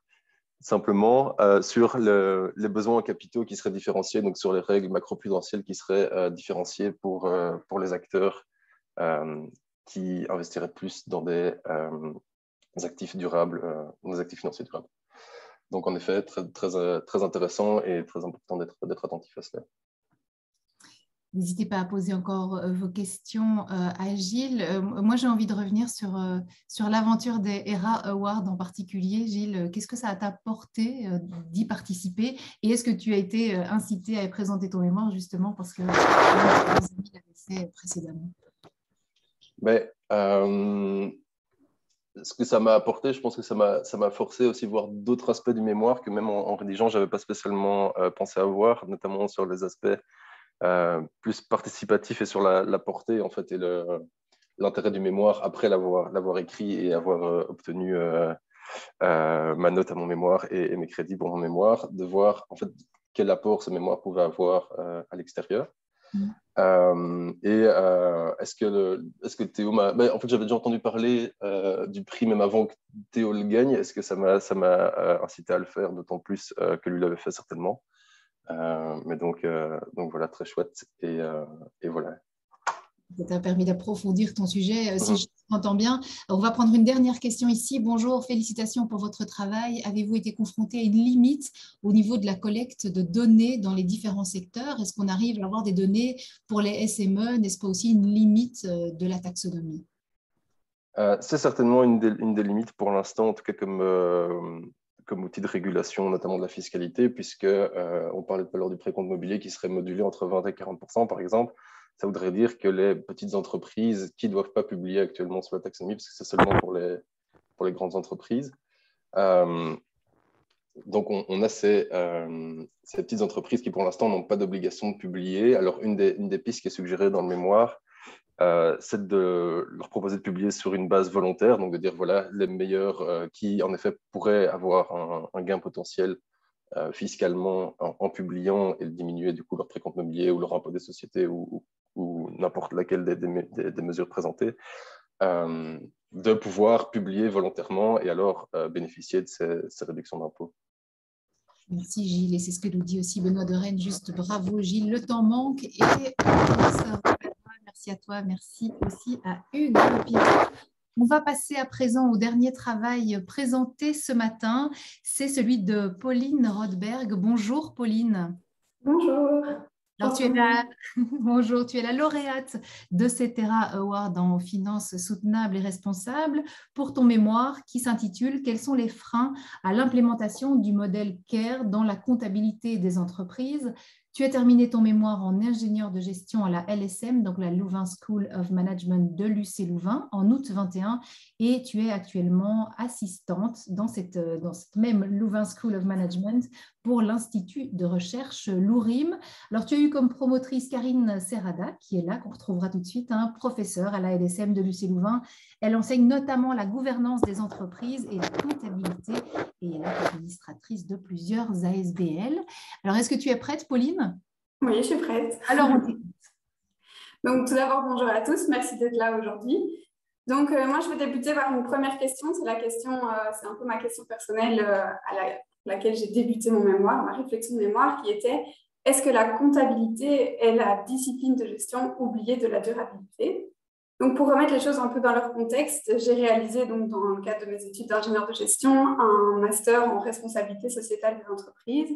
simplement sur les besoins en capitaux qui seraient différenciés, donc sur les règles macro-prudentielles qui seraient différenciées pour les acteurs qui investiraient plus dans des actifs durables, dans des actifs financiers durables. Donc, en effet, très intéressant et très important d'être attentif à cela. N'hésitez pas à poser encore vos questions à Gilles. Moi, j'ai envie de revenir sur l'aventure des ERA Awards en particulier. Gilles, qu'est-ce que ça t'a apporté d'y participer? Et est-ce que tu as été incité à présenter ton mémoire justement parce que les amis l'avaient fait précédemment? Ce que ça m'a apporté, je pense que ça m'a forcé aussi à voir d'autres aspects du mémoire que même en rédigeant, je n'avais pas spécialement pensé à voir, notamment sur les aspects plus participatifs et sur la portée en fait, et l'intérêt du mémoire après l'avoir écrit et avoir obtenu ma note à mon mémoire et mes crédits pour mon mémoire, de voir en fait quel apport ce mémoire pouvait avoir à l'extérieur. Est-ce que Théo m'a... en fait, j'avais déjà entendu parler du prix même avant que Théo le gagne. Est-ce que ça m'a incité à le faire, d'autant plus que lui l'avait fait certainement. Mais donc voilà, très chouette. Et voilà. Ça t'a permis d'approfondir ton sujet, si je t'entends bien. On va prendre une dernière question ici. Bonjour, félicitations pour votre travail. Avez-vous été confronté à une limite au niveau de la collecte de données dans les différents secteurs? Est-ce qu'on arrive à avoir des données pour les SME? N'est-ce pas aussi une limite de la taxonomie? C'est certainement une des limites pour l'instant, en tout cas comme outil de régulation, notamment de la fiscalité, puisque on parlait tout à l'heure du précompte mobilier qui serait modulé entre 20 et 40%, par exemple. Ça voudrait dire que les petites entreprises qui ne doivent pas publier actuellement sur la taxonomie, parce que c'est seulement pour les grandes entreprises. Donc, on a ces petites entreprises qui, pour l'instant, n'ont pas d'obligation de publier. Alors, une des pistes qui est suggérée dans le mémoire, c'est de leur proposer de publier sur une base volontaire, donc de dire, voilà, les meilleurs qui, en effet, pourraient avoir un gain potentiel fiscalement en publiant et diminuer, du coup, leur précompte mobilier ou leur impôt des sociétés ou n'importe laquelle des mesures présentées, de pouvoir publier volontairement et alors bénéficier de ces réductions d'impôts. Merci Gilles, et c'est ce que nous dit aussi Benoît de Rennes, juste bravo Gilles, le temps manque et merci à toi, merci aussi à Hugues. On va passer à présent au dernier travail présenté ce matin, c'est celui de Pauline Rodberg. Bonjour Pauline. Bonjour. Alors, bonjour, tu es la lauréate de Cetera Award en finances soutenables et responsables pour ton mémoire qui s'intitule « Quels sont les freins à l'implémentation du modèle CARE dans la comptabilité des entreprises ?» Tu as terminé ton mémoire en ingénieur de gestion à la LSM, donc la Louvain School of Management de l'UC Louvain, en août 21, et tu es actuellement assistante dans cette même Louvain School of Management pour l'Institut de recherche Lourim. Alors, tu as eu comme promotrice Karine Serrada, qui est là, qu'on retrouvera tout de suite, un professeur à la LSM de l'UC Louvain. Elle enseigne notamment la gouvernance des entreprises et la comptabilité, et elle est administratrice de plusieurs ASBL. Alors, est-ce que tu es prête, Pauline? Oui, je suis prête. Alors, on t'écoute. Donc, tout d'abord, bonjour à tous. Merci d'être là aujourd'hui. Donc, moi, je vais débuter par une première question. C'est c'est un peu ma question personnelle à laquelle j'ai débuté mon mémoire, ma réflexion de mémoire, qui était: est-ce que la comptabilité est la discipline de gestion oubliée de la durabilité? Donc, pour remettre les choses un peu dans leur contexte, j'ai réalisé, donc, dans le cadre de mes études d'ingénieur de gestion, un master en responsabilité sociétale des entreprises.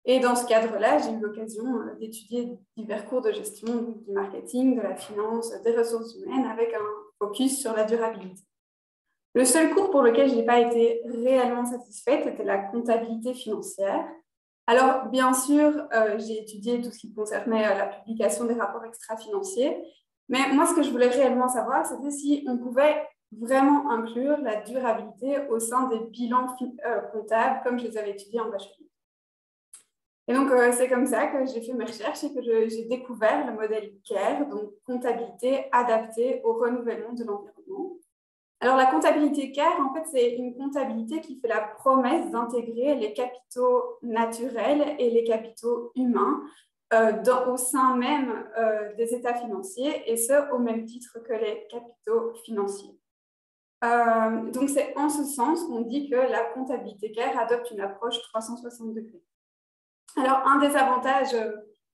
Et dans ce cadre-là, j'ai eu l'occasion d'étudier divers cours de gestion, du marketing, de la finance, des ressources humaines, avec un focus sur la durabilité. Le seul cours pour lequel je n'ai pas été réellement satisfaite était la comptabilité financière. Alors, bien sûr, j'ai étudié tout ce qui concernait la publication des rapports extra-financiers, mais moi, ce que je voulais réellement savoir, c'était si on pouvait vraiment inclure la durabilité au sein des bilans comptables, comme je les avais étudiés en bachelier. Et donc, c'est comme ça que j'ai fait mes recherches et que j'ai découvert le modèle CARE, donc comptabilité adaptée au renouvellement de l'environnement. Alors, la comptabilité CARE, en fait, c'est une comptabilité qui fait la promesse d'intégrer les capitaux naturels et les capitaux humains au sein même des états financiers, et ce, au même titre que les capitaux financiers. Donc, c'est en ce sens qu'on dit que la comptabilité CARE adopte une approche 360 degrés. Alors, un des avantages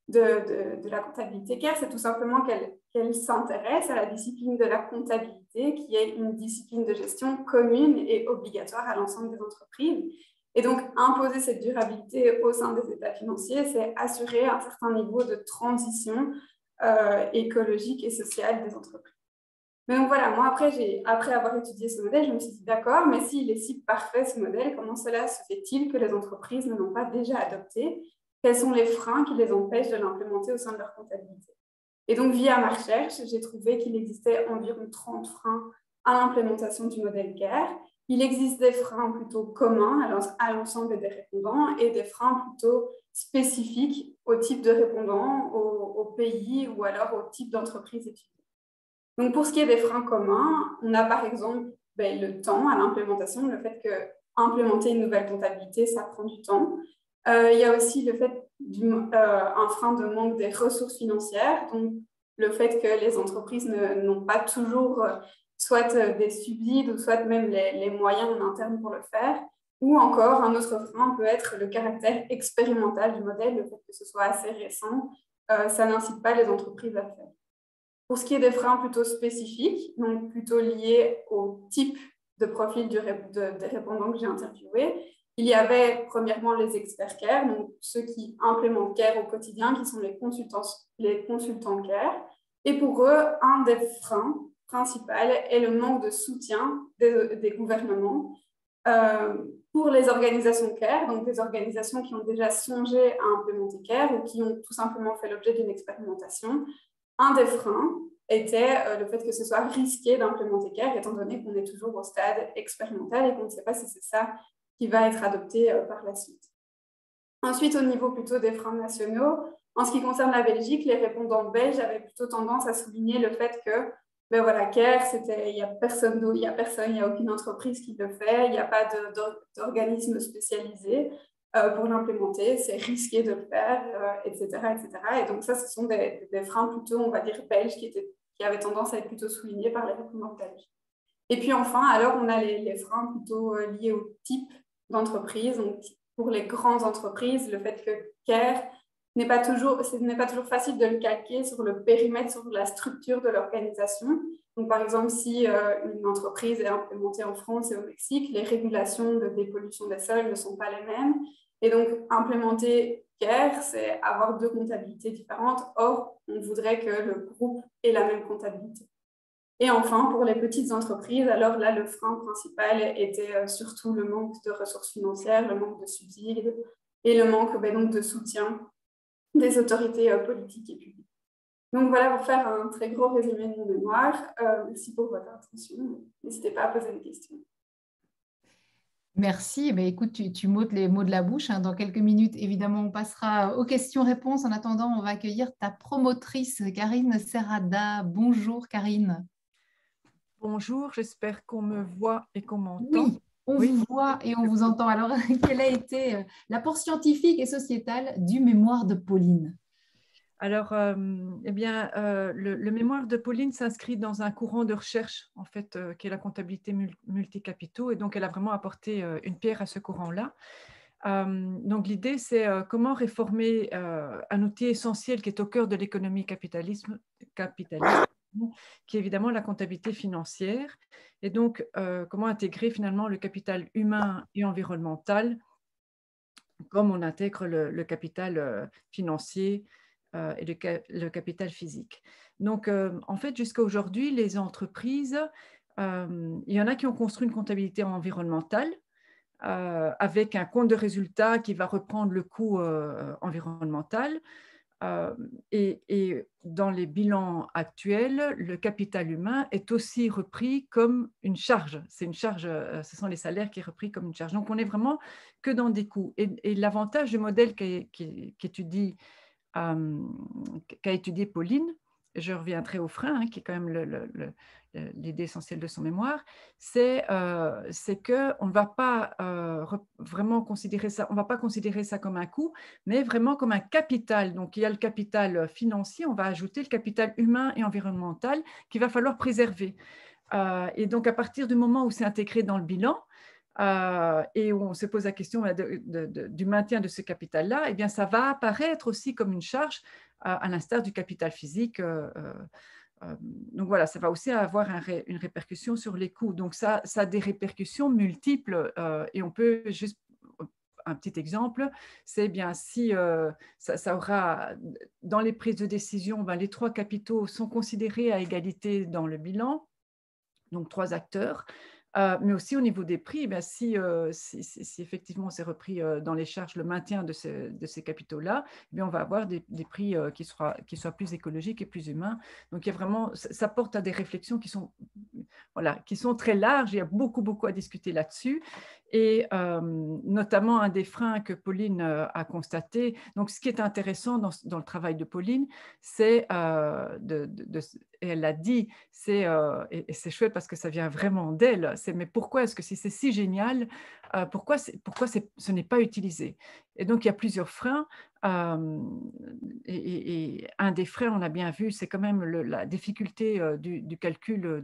de la comptabilité CARE, c'est tout simplement qu'elle s'intéresse à la discipline de la comptabilité, qui est une discipline de gestion commune et obligatoire à l'ensemble des entreprises. Et donc, imposer cette durabilité au sein des états financiers, c'est assurer un certain niveau de transition écologique et sociale des entreprises. Mais donc voilà, moi, après avoir étudié ce modèle, je me suis dit, d'accord, mais s'il est si parfait ce modèle, comment cela se fait-il que les entreprises ne l'ont pas déjà adopté? Quels sont les freins qui les empêchent de l'implémenter au sein de leur comptabilité? Et donc, via ma recherche, j'ai trouvé qu'il existait environ 30 freins à l'implémentation du modèle CARE. Il existe des freins plutôt communs à l'ensemble des répondants et des freins plutôt spécifiques au type de répondant, au pays ou alors au type d'entreprise étudiée. Donc, pour ce qui est des freins communs, on a par exemple le temps à l'implémentation, le fait que implémenter une nouvelle comptabilité, ça prend du temps. Il y a aussi le fait un frein de manque des ressources financières, donc le fait que les entreprises n'ont pas toujours soit des subsides ou soit même les moyens en interne pour le faire. Ou encore, un autre frein peut être le caractère expérimental du modèle, le fait que ce soit assez récent, ça n'incite pas les entreprises à le faire. Pour ce qui est des freins plutôt spécifiques, donc plutôt liés au type de profil des répondants que j'ai interviewés, il y avait premièrement les experts CARE, donc ceux qui implémentent CARE au quotidien, qui sont les consultants CARE. Et pour eux, un des freins principaux est le manque de soutien des gouvernements pour les organisations CARE, donc des organisations qui ont déjà songé à implémenter CARE ou qui ont tout simplement fait l'objet d'une expérimentation. Un des freins était le fait que ce soit risqué d'implémenter CARE, étant donné qu'on est toujours au stade expérimental et qu'on ne sait pas si c'est ça qui va être adopté par la suite. Ensuite, au niveau plutôt des freins nationaux, en ce qui concerne la Belgique, les répondants belges avaient plutôt tendance à souligner le fait que CARE, il n'y a personne, il n'y a aucune entreprise qui le fait, il n'y a pas d'organisme spécialisé pour l'implémenter, c'est risqué de le faire, etc., etc. Et donc ça, ce sont des freins plutôt, on va dire, belges qui avaient tendance à être plutôt soulignés par les répondants belges. Et puis enfin, alors, on a les freins plutôt liés au type d'entreprise. Donc, pour les grandes entreprises, le fait que CARE ce n'est pas toujours facile de le calquer sur le périmètre, sur la structure de l'organisation. Donc, par exemple, si une entreprise est implémentée en France et au Mexique, les régulations de dépollution des sols ne sont pas les mêmes. Et donc, implémenter CARE, c'est avoir deux comptabilités différentes. Or, on voudrait que le groupe ait la même comptabilité. Et enfin, pour les petites entreprises, alors là, le frein principal était surtout le manque de ressources financières, le manque de subsides et le manque donc, de soutien des autorités politiques et publiques. Donc voilà, pour faire un très gros résumé de mon mémoire. Merci pour votre attention. N'hésitez pas à poser des questions. Merci. Ben, écoute, tu m'ôtes les mots de la bouche. Dans quelques minutes, évidemment, on passera aux questions-réponses. En attendant, on va accueillir ta promotrice, Karine Serrada. Bonjour, Karine. Bonjour, j'espère qu'on me voit et qu'on m'entend. Oui, on vous voit et on vous entend. Alors, quel a été l'apport scientifique et sociétal du mémoire de Pauline? Alors, le mémoire de Pauline s'inscrit dans un courant de recherche, en fait, qui est la comptabilité multicapitaux, et donc elle a vraiment apporté une pierre à ce courant-là. Donc, l'idée, c'est comment réformer un outil essentiel qui est au cœur de l'économie capitaliste, qui est évidemment la comptabilité financière, et donc comment intégrer finalement le capital humain et environnemental comme on intègre le capital financier et le capital physique. Donc, en fait, jusqu'à aujourd'hui, les entreprises, il y en a qui ont construit une comptabilité environnementale avec un compte de résultat qui va reprendre le coût environnemental. Et dans les bilans actuels, le capital humain est aussi repris comme une charge. C'est une charge, ce sont les salaires qui sont repris comme une charge. Donc, on n'est vraiment que dans des coûts. Et l'avantage du modèle qu'a étudié Pauline, je reviendrai au frein, qui est quand même l'idée essentielle de son mémoire, c'est qu'on ne va pas vraiment considérer ça, on va pas considérer ça comme un coût, mais vraiment comme un capital. Donc, il y a le capital financier, on va ajouter le capital humain et environnemental qu'il va falloir préserver. Et donc, à partir du moment où c'est intégré dans le bilan, et où on se pose la question du maintien de ce capital-là, eh bien, ça va apparaître aussi comme une charge, à l'instar du capital physique. Donc voilà, ça va aussi avoir une répercussion sur les coûts. Donc ça a des répercussions multiples et on peut juste, un petit exemple, c'est bien si ça aura, dans les prises de décision, les 3 capitaux sont considérés à égalité dans le bilan, donc 3 acteurs. Mais aussi au niveau des prix, si effectivement c'est repris dans les charges le maintien de ces capitaux-là, on va avoir des prix qui soient plus écologiques et plus humains. Donc, il y a vraiment, ça porte à des réflexions qui sont très larges. Il y a beaucoup à discuter là-dessus. Et notamment, un des freins que Pauline a constaté, donc ce qui est intéressant dans le travail de Pauline, c'est et elle l'a dit, et c'est chouette parce que ça vient vraiment d'elle, c'est mais pourquoi est-ce que si c'est si génial, pourquoi ce n'est pas utilisé? Et donc, il y a plusieurs freins. Et un des freins, on a bien vu, c'est quand même la difficulté du calcul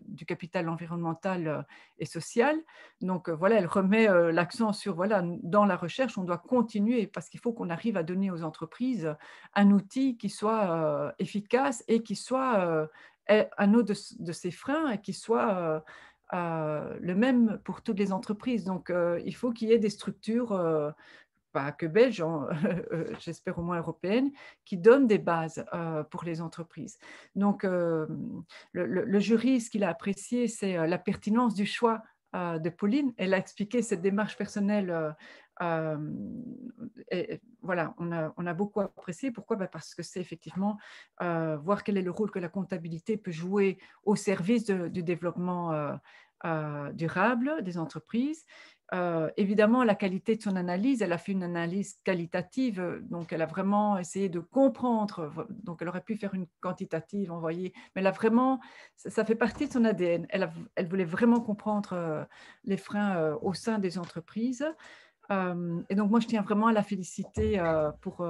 du capital environnemental et social. Donc, voilà, elle remet l'accent sur, voilà, dans la recherche, on doit continuer parce qu'il faut qu'on arrive à donner aux entreprises un outil qui soit efficace et qui soit un autre de ces freins et qui soit le même pour toutes les entreprises. Donc, il faut qu'il y ait des structures pas que belges, j'espère au moins européennes, qui donnent des bases pour les entreprises. Donc, le jury, ce qu'il a apprécié, c'est la pertinence du choix de Pauline. Elle a expliqué cette démarche personnelle. Et voilà, on a beaucoup apprécié. Pourquoi? Parce que c'est effectivement voir quel est le rôle que la comptabilité peut jouer au service du développement durable des entreprises. Évidemment, la qualité de son analyse, elle a fait une analyse qualitative, donc elle a vraiment essayé de comprendre, donc elle aurait pu faire une quantitative, envoyer, mais elle a vraiment, ça fait partie de son ADN, elle voulait vraiment comprendre les freins au sein des entreprises. Et donc, moi, je tiens vraiment à la féliciter pour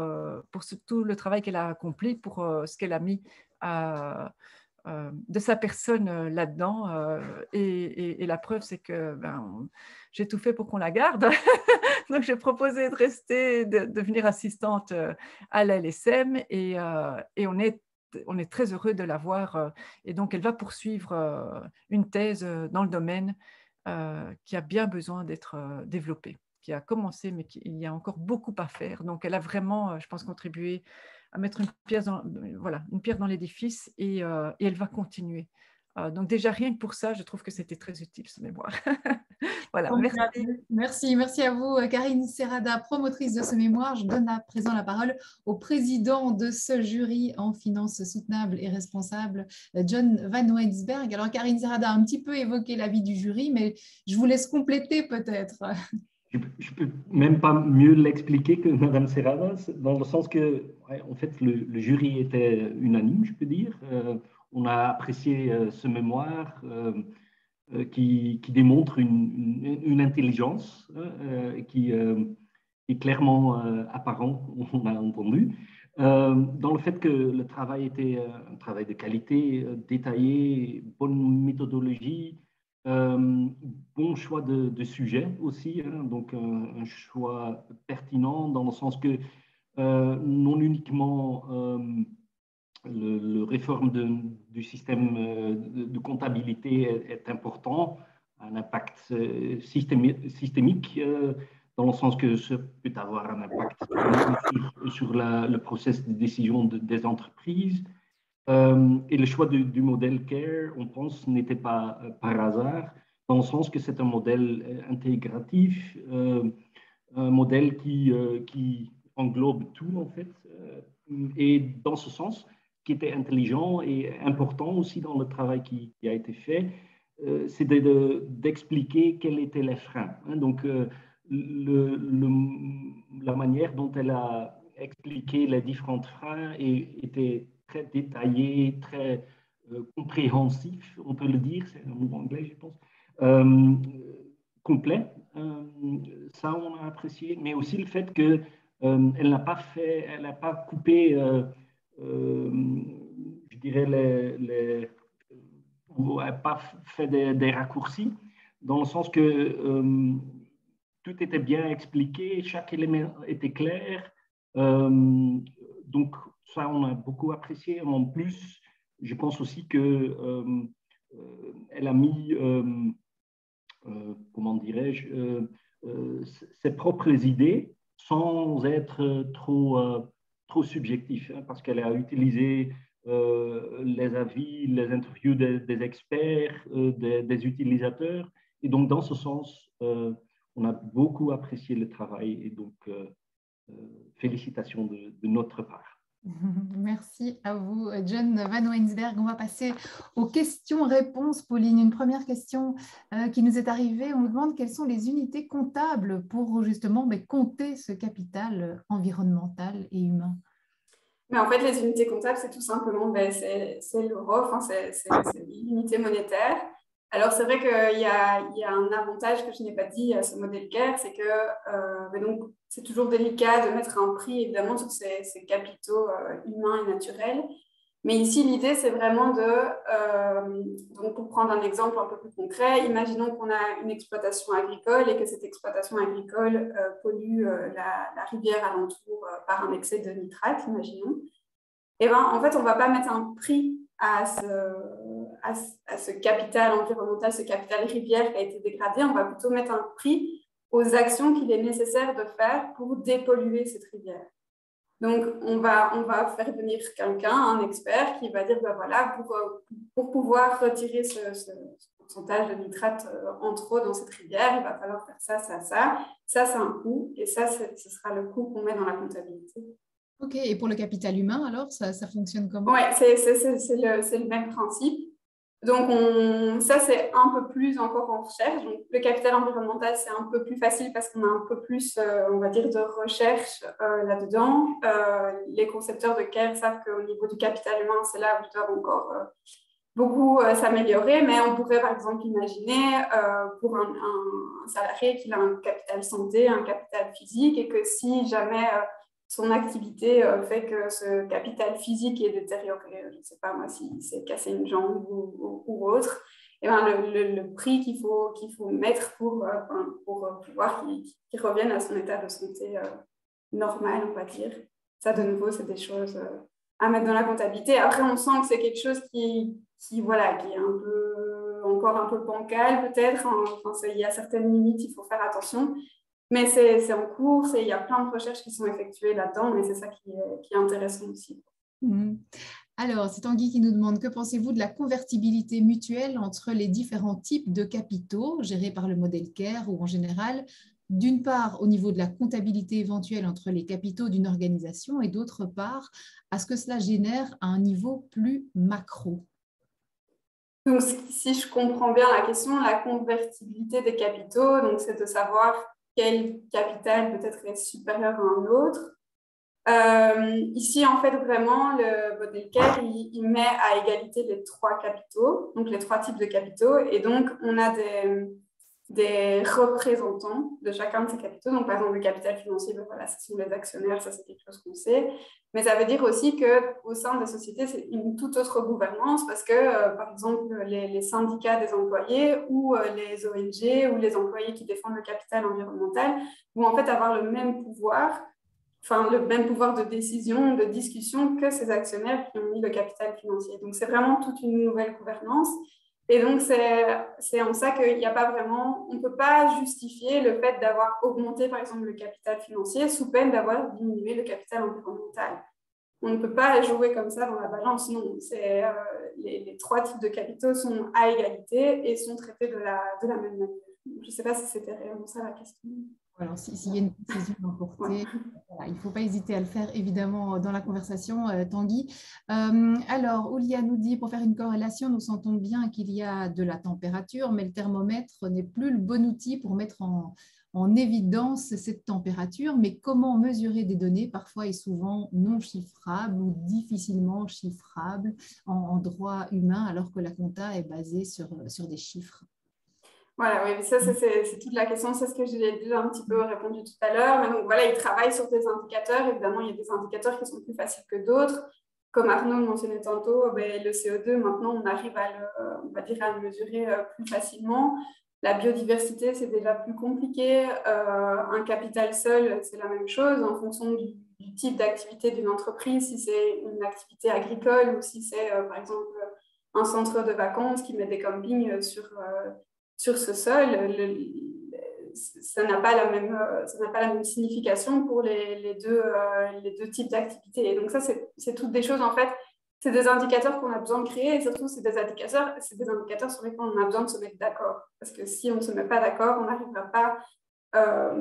tout le travail qu'elle a accompli, pour ce qu'elle a mis de sa personne là-dedans. Et la preuve, c'est que j'ai tout fait pour qu'on la garde. Donc, j'ai proposé de rester, de devenir assistante à la LSM et on est très heureux de la voir. Et donc, elle va poursuivre une thèse dans le domaine qui a bien besoin d'être développée, qui a commencé, mais il y a encore beaucoup à faire. Donc, elle a vraiment, je pense, contribué à mettre une pierre dans l'édifice et elle va continuer. Donc déjà, rien que pour ça, je trouve que c'était très utile, ce mémoire. Voilà, merci. Merci à vous, Karine Serrada, promotrice de ce mémoire. Je donne à présent la parole au président de ce jury en finances soutenables et responsables, John Van Weinsberg. Alors, Karine Serrada a un petit peu évoqué l'avis du jury, mais je vous laisse compléter peut-être. Je ne peux même pas mieux l'expliquer que Mme Serrada, dans le sens que, en fait, le jury était unanime, je peux dire. On a apprécié ce mémoire qui démontre une intelligence qui est clairement apparent, on a entendu, dans le fait que le travail était un travail de qualité, détaillé, bonne méthodologie, bon choix de sujet aussi, hein, donc un choix pertinent dans le sens que non uniquement le réforme du système de comptabilité est important, un impact systémique dans le sens que ça peut avoir un impact sur le processus de décision des entreprises. Et le choix du modèle CARE, on pense, n'était pas par hasard, dans le sens que c'est un modèle intégratif, un modèle qui englobe tout, en fait. Et dans ce sens, qui était intelligent et important aussi dans le travail qui a été fait, c'est d'expliquer quels étaient les freins. Hein. Donc, la manière dont elle a expliqué les différents freins était très détaillé, très compréhensif, on peut le dire, c'est un mot anglais, je pense, complet. Ça, on a apprécié, mais aussi le fait qu'elle n'a pas coupé, je dirais, ou n'a pas fait des raccourcis, dans le sens que tout était bien expliqué, chaque élément était clair. Donc, ça, on a beaucoup apprécié. En plus, je pense aussi qu'elle a mis, comment dirais-je, ses propres idées sans être trop subjectif, hein, parce qu'elle a utilisé les avis, les interviews des experts, des utilisateurs. Et donc, dans ce sens, on a beaucoup apprécié le travail et donc félicitations de notre part. Merci à vous, John Van Weinsberg. On va passer aux questions-réponses, Pauline. Une première question qui nous est arrivée. On nous demande quelles sont les unités comptables pour justement compter ce capital environnemental et humain. Mais en fait, les unités comptables, c'est tout simplement c'est l'euro, enfin, c'est l'unité monétaire. Alors, c'est vrai qu'il y a un avantage que je n'ai pas dit à ce modèle CARE, c'est que donc, c'est toujours délicat de mettre un prix, évidemment, sur ces capitaux humains et naturels. Mais ici, l'idée, c'est vraiment donc pour prendre un exemple un peu plus concret, imaginons qu'on a une exploitation agricole et que cette exploitation agricole pollue la rivière alentour par un excès de nitrate, imaginons. Et ben, en fait, on ne va pas mettre un prix à ce capital environnemental, ce capital rivière qui a été dégradé. On va plutôt mettre un prix aux actions qu'il est nécessaire de faire pour dépolluer cette rivière. Donc, on va faire venir quelqu'un, un expert, qui va dire, ben voilà, pour pouvoir retirer ce pourcentage de nitrate en trop dans cette rivière, il va falloir faire ça, ça, ça. Ça, c'est un coût, et ça, ce sera le coût qu'on met dans la comptabilité. Ok, et pour le capital humain, alors, ça fonctionne comment? Oui, c'est le même principe. Donc, ça, c'est un peu plus encore en recherche. Donc, le capital environnemental, c'est un peu plus facile parce qu'on a un peu plus, on va dire, de recherche là-dedans. Les concepteurs de CARE savent qu'au niveau du capital humain, c'est là où ils doivent encore beaucoup s'améliorer. Mais on pourrait, par exemple, imaginer pour un salarié qu'il a un capital santé, un capital physique, et que si jamais son activité fait que ce capital physique est détérioré, je ne sais pas moi, s'il s'est cassé une jambe ou autre, et ben le prix qu'il faut mettre pour pouvoir qu'il revienne à son état de santé normal, on va dire. Ça, de nouveau, c'est des choses à mettre dans la comptabilité. Après, on sent que c'est quelque chose qui est encore un peu bancal, peut-être. Enfin, il y a certaines limites, il faut faire attention. Mais c'est en cours, il y a plein de recherches qui sont effectuées là-dedans, mais c'est ça qui est intéressant aussi. Alors, c'est Tanguy qui nous demande, que pensez-vous de la convertibilité mutuelle entre les différents types de capitaux gérés par le modèle CARE ou en général, d'une part au niveau de la comptabilité éventuelle entre les capitaux d'une organisation et d'autre part à ce que cela génère à un niveau plus macro? Donc, si je comprends bien la question, la convertibilité des capitaux, donc c'est de savoir quel capital peut-être est supérieur à un autre. Ici, en fait, vraiment, le modèle CARE, il met à égalité les trois capitaux, donc les trois types de capitaux. Et donc, on a des représentants de chacun de ces capitaux. Donc, par exemple, le capital financier, ben voilà, ce sont les actionnaires, ça c'est quelque chose qu'on sait. Mais ça veut dire aussi qu'au sein des sociétés, c'est une toute autre gouvernance parce que, par exemple, les syndicats des employés ou les ONG ou les employés qui défendent le capital environnemental vont en fait avoir le même pouvoir de décision, de discussion que ces actionnaires qui ont mis le capital financier. Donc, c'est vraiment toute une nouvelle gouvernance. Et donc, c'est en ça qu'il n'y a pas vraiment, on ne peut pas justifier le fait d'avoir augmenté, par exemple, le capital financier sous peine d'avoir diminué le capital environnemental. On ne peut pas jouer comme ça dans la balance, non. Les trois types de capitaux sont à égalité et sont traités de la même manière. Je ne sais pas si c'était réellement ça la question. Alors, s'il y a une précision à apporter, voilà, il ne faut pas hésiter à le faire, évidemment, dans la conversation, Tanguy. Alors, Oulia nous dit, pour faire une corrélation, nous sentons bien qu'il y a de la température, mais le thermomètre n'est plus le bon outil pour mettre en évidence cette température. Mais comment mesurer des données, parfois et souvent non chiffrables ou difficilement chiffrables en droit humain, alors que la compta est basée sur des chiffres? Voilà, oui, ça, c'est toute la question. C'est ce que j'ai déjà un petit peu répondu tout à l'heure. Mais donc, voilà, ils travaillent sur des indicateurs. Évidemment, il y a des indicateurs qui sont plus faciles que d'autres. Comme Arnaud le mentionnait tantôt, le CO2, maintenant, on arrive à le mesurer plus facilement. La biodiversité, c'est déjà plus compliqué. Un capital seul, c'est la même chose en fonction du type d'activité d'une entreprise, si c'est une activité agricole ou si c'est, par exemple, un centre de vacances qui met des campings sur ce sol, ça n'a pas la même signification pour les deux types d'activités. Et donc ça, c'est toutes des choses, en fait, c'est des indicateurs qu'on a besoin de créer et surtout, c'est des indicateurs sur lesquels on a besoin de se mettre d'accord. Parce que si on ne se met pas d'accord, on n'arrivera pas à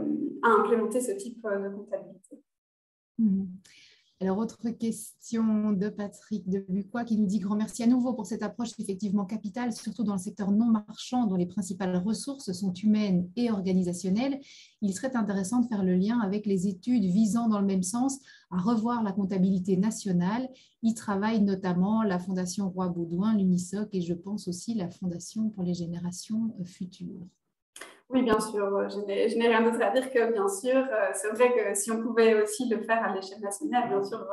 implémenter ce type de comptabilité. Alors, autre question de Patrick de Bucois qui nous dit « Grand merci à nouveau pour cette approche effectivement capitale, surtout dans le secteur non marchand dont les principales ressources sont humaines et organisationnelles. Il serait intéressant de faire le lien avec les études visant dans le même sens à revoir la comptabilité nationale. Y travaille notamment la Fondation Roy-Baudouin, l'UNISOC et je pense aussi la Fondation pour les générations futures. » Oui, bien sûr, je n'ai rien d'autre à dire que bien sûr, c'est vrai que si on pouvait aussi le faire à l'échelle nationale, bien sûr,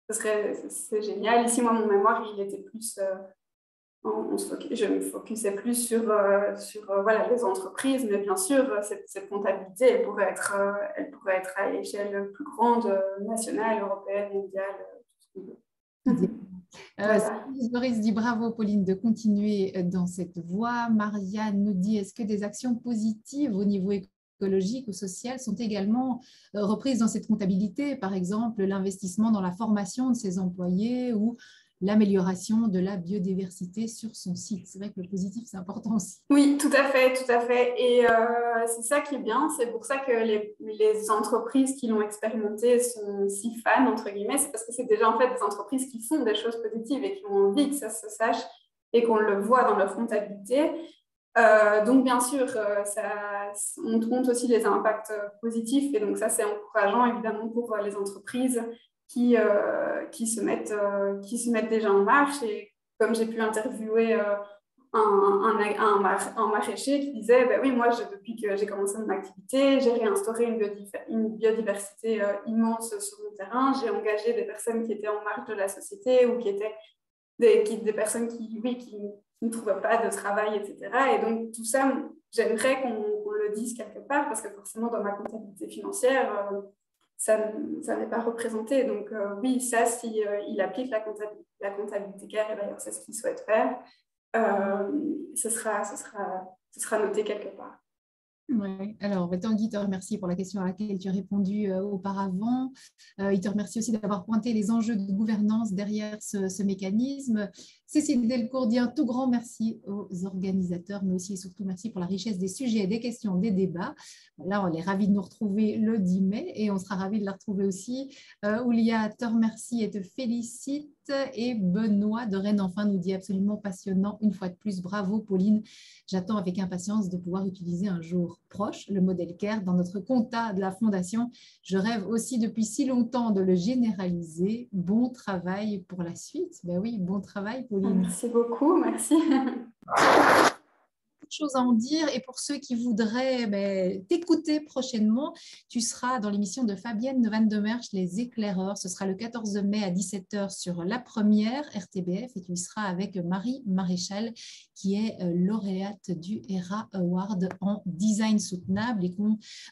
c'est génial. Ici, moi, mon mémoire, il était plus, je me focusais plus sur voilà, les entreprises, mais bien sûr, cette comptabilité, elle pourrait être à l'échelle plus grande, nationale, européenne, mondiale, tout ce qu'on veut. Boris dit bravo Pauline de continuer dans cette voie. Marianne nous dit est-ce que des actions positives au niveau écologique ou social sont également reprises dans cette comptabilité, par exemple l'investissement dans la formation de ses employés ou l'amélioration de la biodiversité sur son site. C'est vrai que le positif, c'est important aussi. Oui, tout à fait, tout à fait. Et c'est ça qui est bien. C'est pour ça que les entreprises qui l'ont expérimenté sont si fans, entre guillemets. C'est parce que c'est déjà en fait des entreprises qui font des choses positives et qui ont envie que ça se sache et qu'on le voit dans leur comptabilité. Donc, bien sûr, on compte aussi les impacts positifs. Et donc, ça, c'est encourageant, évidemment, pour les entreprises qui se mettent déjà en marche. Et comme j'ai pu interviewer un maraîcher qui disait ben oui, moi, depuis que j'ai commencé mon activité, j'ai réinstauré une biodiversité immense sur mon terrain. J'ai engagé des personnes qui étaient en marge de la société ou qui étaient des personnes qui ne trouvaient pas de travail, etc. Et donc, tout ça, j'aimerais qu'on le dise quelque part parce que forcément, dans ma comptabilité financière, ça n'est pas représenté. Donc, oui, ça, si il applique la comptabilité CARE, et d'ailleurs, c'est ce qu'il souhaite faire, ce sera noté quelque part. Ouais. Alors, Tanguy te remercie pour la question à laquelle tu as répondu auparavant. Il te remercie aussi d'avoir pointé les enjeux de gouvernance derrière ce mécanisme. Cécile Delcourt dit un tout grand merci aux organisateurs, mais aussi et surtout merci pour la richesse des sujets, des questions, des débats. Là, on est ravis de nous retrouver le 10 mai et on sera ravis de la retrouver aussi. Oulia te remercie et te félicite. Et Benoît de Rennes, enfin, nous dit absolument passionnant. Une fois de plus, bravo Pauline. J'attends avec impatience de pouvoir utiliser un jour proche le modèle CARE dans notre compta de la Fondation. Je rêve aussi depuis si longtemps de le généraliser. Bon travail pour la suite. Ben oui, bon travail Pauline. Merci beaucoup, merci. Chose à en dire et pour ceux qui voudraient t'écouter prochainement, tu seras dans l'émission de Fabienne Van de Merch, Les Éclaireurs. Ce sera le 14 mai à 17h sur La Première RTBF et tu seras avec Marie Maréchal qui est lauréate du ERA Award en design soutenable et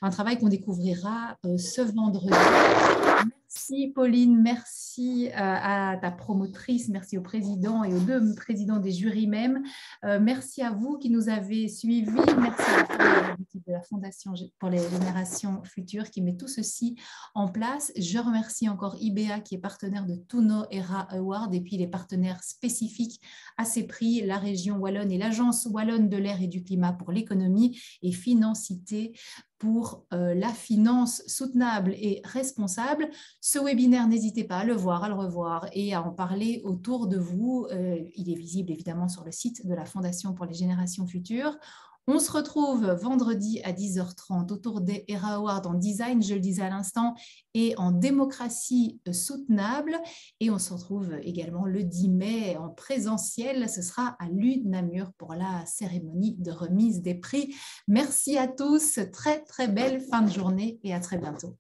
un travail qu'on découvrira ce vendredi. Merci Pauline, merci à ta promotrice, merci au président et aux deux présidents des jurys même. Merci à vous qui nous avez suivis, merci à l'équipe de la Fondation pour les générations futures qui met tout ceci en place. Je remercie encore IBA qui est partenaire de tous nos ERA Awards et puis les partenaires spécifiques à ces prix, la région Wallonne et l'Agence Wallonne de l'air et du climat pour l'économie et Financité pour la finance soutenable et responsable. Ce webinaire, n'hésitez pas à le voir, à le revoir et à en parler autour de vous. Il est visible évidemment sur le site de la Fondation pour les générations futures. On se retrouve vendredi à 10h30 autour des ERA Awards en design, je le disais à l'instant, et en démocratie soutenable. Et on se retrouve également le 10 mai en présentiel. Ce sera à l'UNAMUR pour la cérémonie de remise des prix. Merci à tous. Très, très belle fin de journée et à très bientôt.